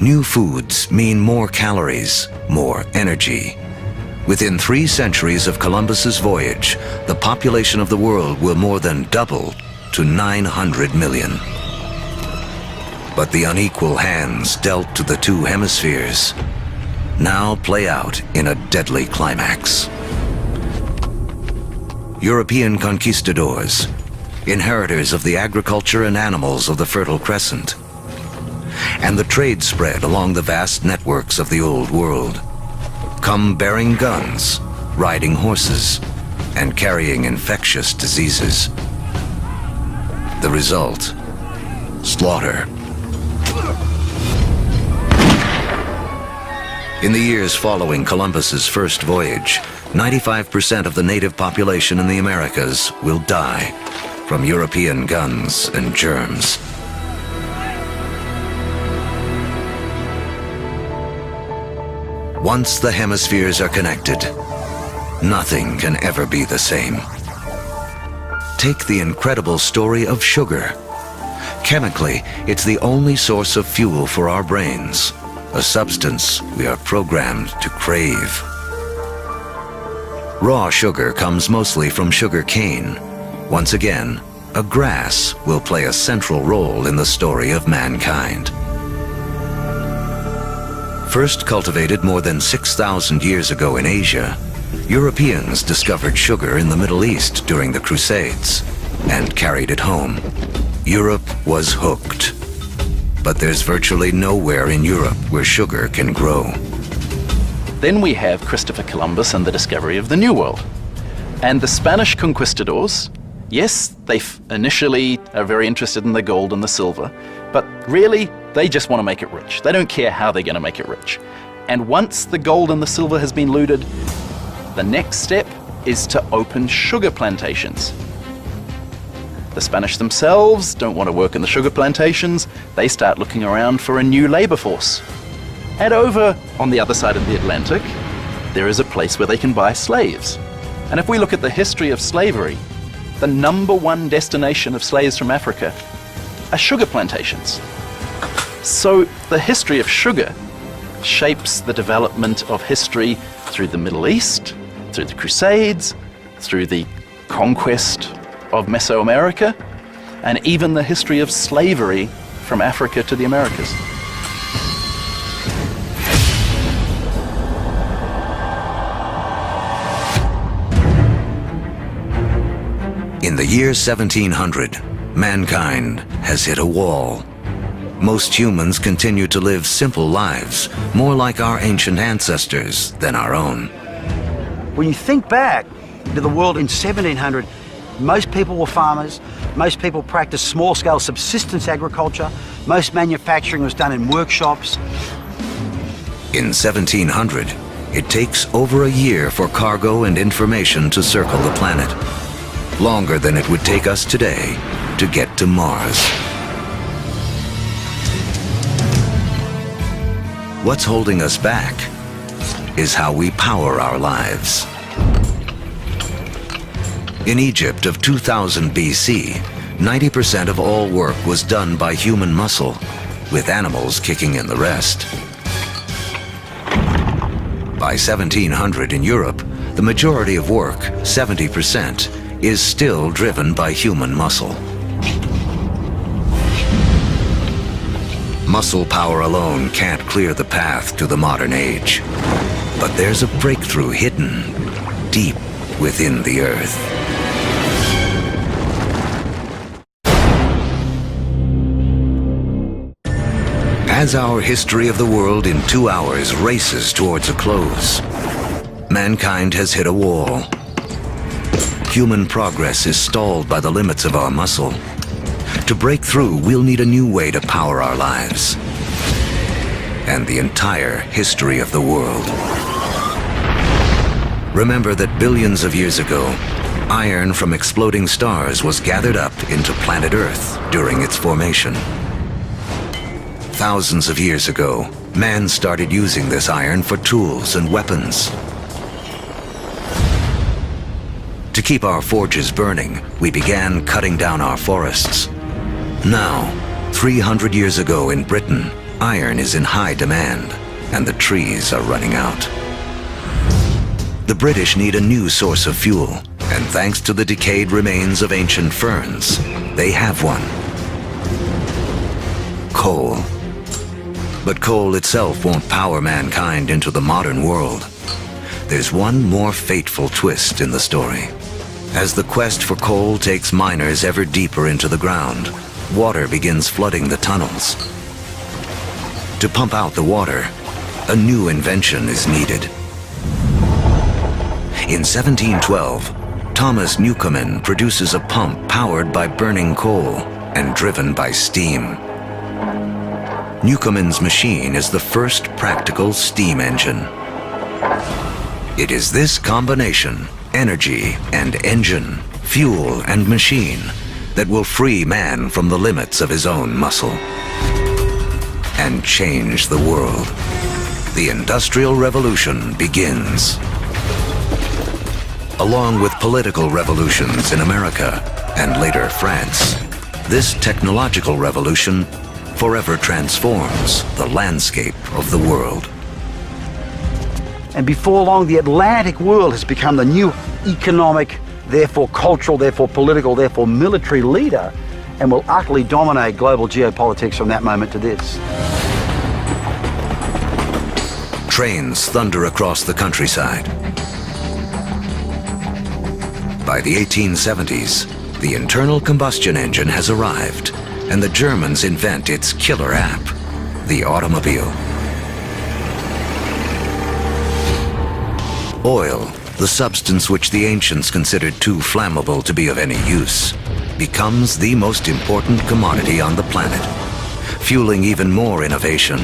S1: New foods mean more calories, more energy. Within 3 centuries of Columbus's voyage, the population of the world will more than double to 900 million. But the unequal hands dealt to the 2 hemispheres now play out in a deadly climax. European conquistadors, inheritors of the agriculture and animals of the Fertile Crescent, and the trade spread along the vast networks of the Old World, come bearing guns, riding horses, and carrying infectious diseases. The result, slaughter. In the years following Columbus's first voyage, 95% of the native population in the Americas will die from European guns and germs. Once the hemispheres are connected, nothing can ever be the same. Take the incredible story of sugar. Chemically, it's the only source of fuel for our brains, a substance we are programmed to crave. Raw sugar comes mostly from sugar cane. Once again, a grass will play a central role in the story of mankind. First cultivated more than 6,000 years ago in Asia, Europeans discovered sugar in the Middle East during the Crusades and carried it home. Europe was hooked. But there's virtually nowhere in Europe where sugar can grow.
S14: Then we have Christopher Columbus and the discovery of the New World. And the Spanish conquistadors, yes, they initially are very interested in the gold and the silver, but really, they just want to make it rich. They don't care how they're going to make it rich. And once the gold and the silver has been looted, the next step is to open sugar plantations. The Spanish themselves don't want to work in the sugar plantations. They start looking around for a new labor force. And over on the other side of the Atlantic, there is a place where they can buy slaves. And if we look at the history of slavery, the #1 destination of slaves from Africa are sugar plantations. So the history of sugar shapes the development of history through the Middle East, through the Crusades, through the conquest of Mesoamerica, and even the history of slavery from Africa to the Americas.
S1: In the year 1700, mankind has hit a wall. Most humans continue to live simple lives, more like our ancient ancestors than our own.
S13: When you think back to the world in 1700, most people were farmers, most people practiced small-scale subsistence agriculture, most manufacturing was done in workshops.
S1: In 1700, it takes over a year for cargo and information to circle the planet, longer than it would take us today to get to Mars. What's holding us back is how we power our lives. In Egypt of 2000 BC, 90% of all work was done by human muscle, with animals kicking in the rest. By 1700 in Europe, the majority of work, 70%, is still driven by human muscle. Muscle power alone can't clear the path to the modern age. But there's a breakthrough hidden deep within the earth. As our history of the world in 2 hours races towards a close, mankind has hit a wall. Human progress is stalled by the limits of our muscle. To break through, we'll need a new way to power our lives and the entire history of the world. Remember that billions of years ago, iron from exploding stars was gathered up into planet Earth during its formation. Thousands of years ago, man started using this iron for tools and weapons. To keep our forges burning, we began cutting down our forests. Now, 300 years ago in Britain, iron is in high demand, and the trees are running out. The British need a new source of fuel, and thanks to the decayed remains of ancient ferns, they have one. Coal. But coal itself won't power mankind into the modern world. There's one more fateful twist in the story. As the quest for coal takes miners ever deeper into the ground, water begins flooding the tunnels. To pump out the water, a new invention is needed. In 1712, Thomas Newcomen produces a pump powered by burning coal and driven by steam. Newcomen's machine is the first practical steam engine. It is this combination, energy and engine, fuel and machine, that will free man from the limits of his own muscle and change the world. The Industrial Revolution begins. Along with political revolutions in America and later France, this technological revolution forever transforms the landscape of the world.
S13: And before long, the Atlantic world has become the new economic, therefore cultural, therefore political, therefore military leader, and will utterly dominate global geopolitics from that moment to this.
S1: Trains thunder across the countryside. By the 1870s, the internal combustion engine has arrived, and the Germans invent its killer app, the automobile. Oil, the substance which the ancients considered too flammable to be of any use, becomes the most important commodity on the planet, fueling even more innovation.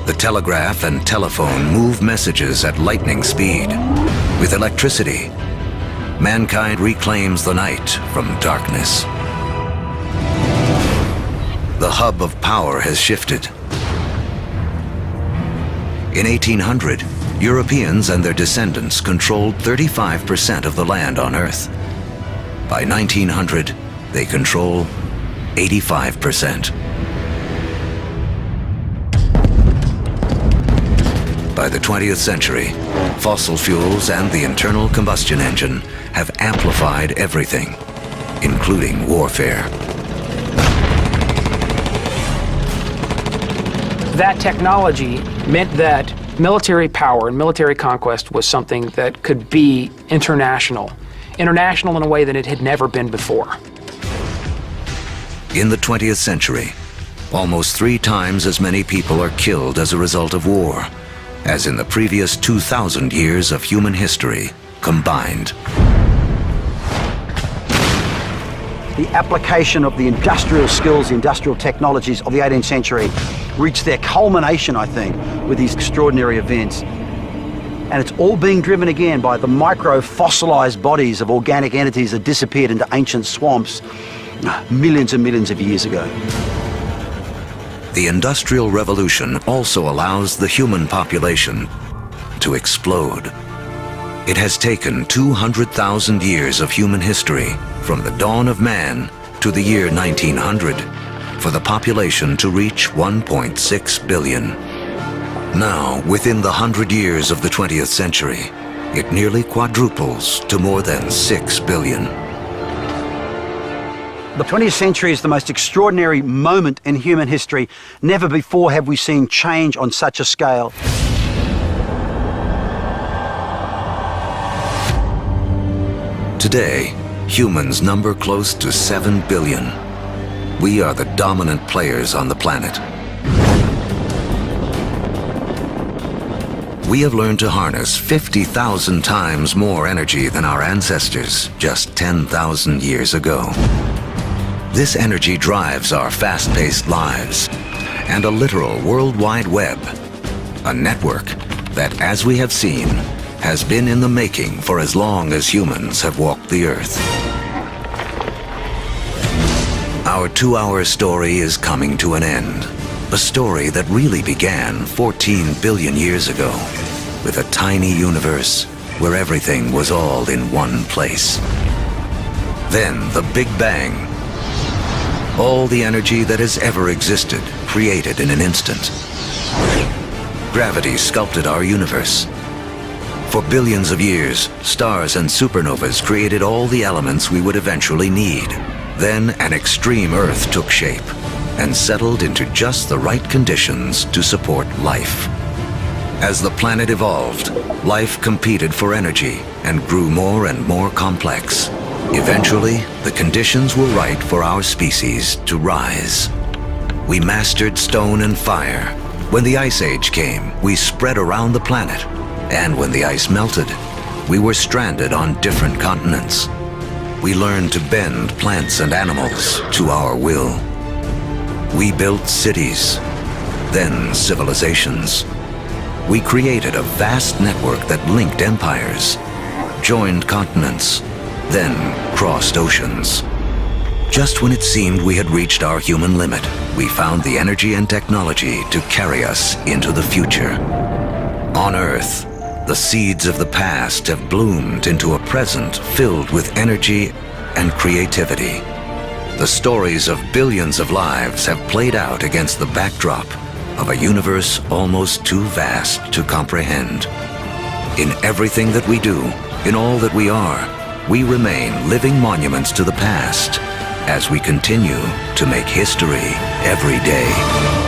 S1: The telegraph and telephone move messages at lightning speed. With electricity, mankind reclaims the night from darkness. The hub of power has shifted. In 1800, Europeans and their descendants controlled 35% of the land on Earth. By 1900, they control 85%. By the 20th century, fossil fuels and the internal combustion engine have amplified everything, including warfare.
S15: That technology meant that military power and military conquest was something that could be international in a way that it had never been before.
S1: In the 20th century, almost 3 times as many people are killed as a result of war as in the previous 2,000 years of human history combined.
S13: The application of the industrial skills, the industrial technologies of the 18th century reached their culmination, I think, with these extraordinary events. And it's all being driven again by the micro-fossilized bodies of organic entities that disappeared into ancient swamps millions and millions of years ago.
S1: The Industrial Revolution also allows the human population to explode. It has taken 200,000 years of human history, from the dawn of man to the year 1900, for the population to reach 1.6 billion. Now, within the 100 years of the 20th century, it nearly quadruples to more than 6 billion.
S13: The 20th century is the most extraordinary moment in human history. Never before have we seen change on such a scale.
S1: Today, humans number close to 7 billion. We are the dominant players on the planet. We have learned to harness 50,000 times more energy than our ancestors just 10,000 years ago. This energy drives our fast-paced lives and a literal World Wide Web, a network that, as we have seen, has been in the making for as long as humans have walked the Earth. Our 2-hour story is coming to an end. A story that really began 14 billion years ago with a tiny universe where everything was all in one place. Then the Big Bang. All the energy that has ever existed created in an instant. Gravity sculpted our universe. For billions of years, stars and supernovas created all the elements we would eventually need. Then an extreme Earth took shape and settled into just the right conditions to support life. As the planet evolved, life competed for energy and grew more and more complex. Eventually, the conditions were right for our species to rise. We mastered stone and fire. When the Ice Age came, we spread around the planet. And when the ice melted, we were stranded on different continents. We learned to bend plants and animals to our will. We built cities, then civilizations. We created a vast network that linked empires, joined continents, then crossed oceans. Just when it seemed we had reached our human limit, we found the energy and technology to carry us into the future. On Earth, the seeds of the past have bloomed into a present filled with energy and creativity. The stories of billions of lives have played out against the backdrop of a universe almost too vast to comprehend. In everything that we do, in all that we are, we remain living monuments to the past as we continue to make history every day.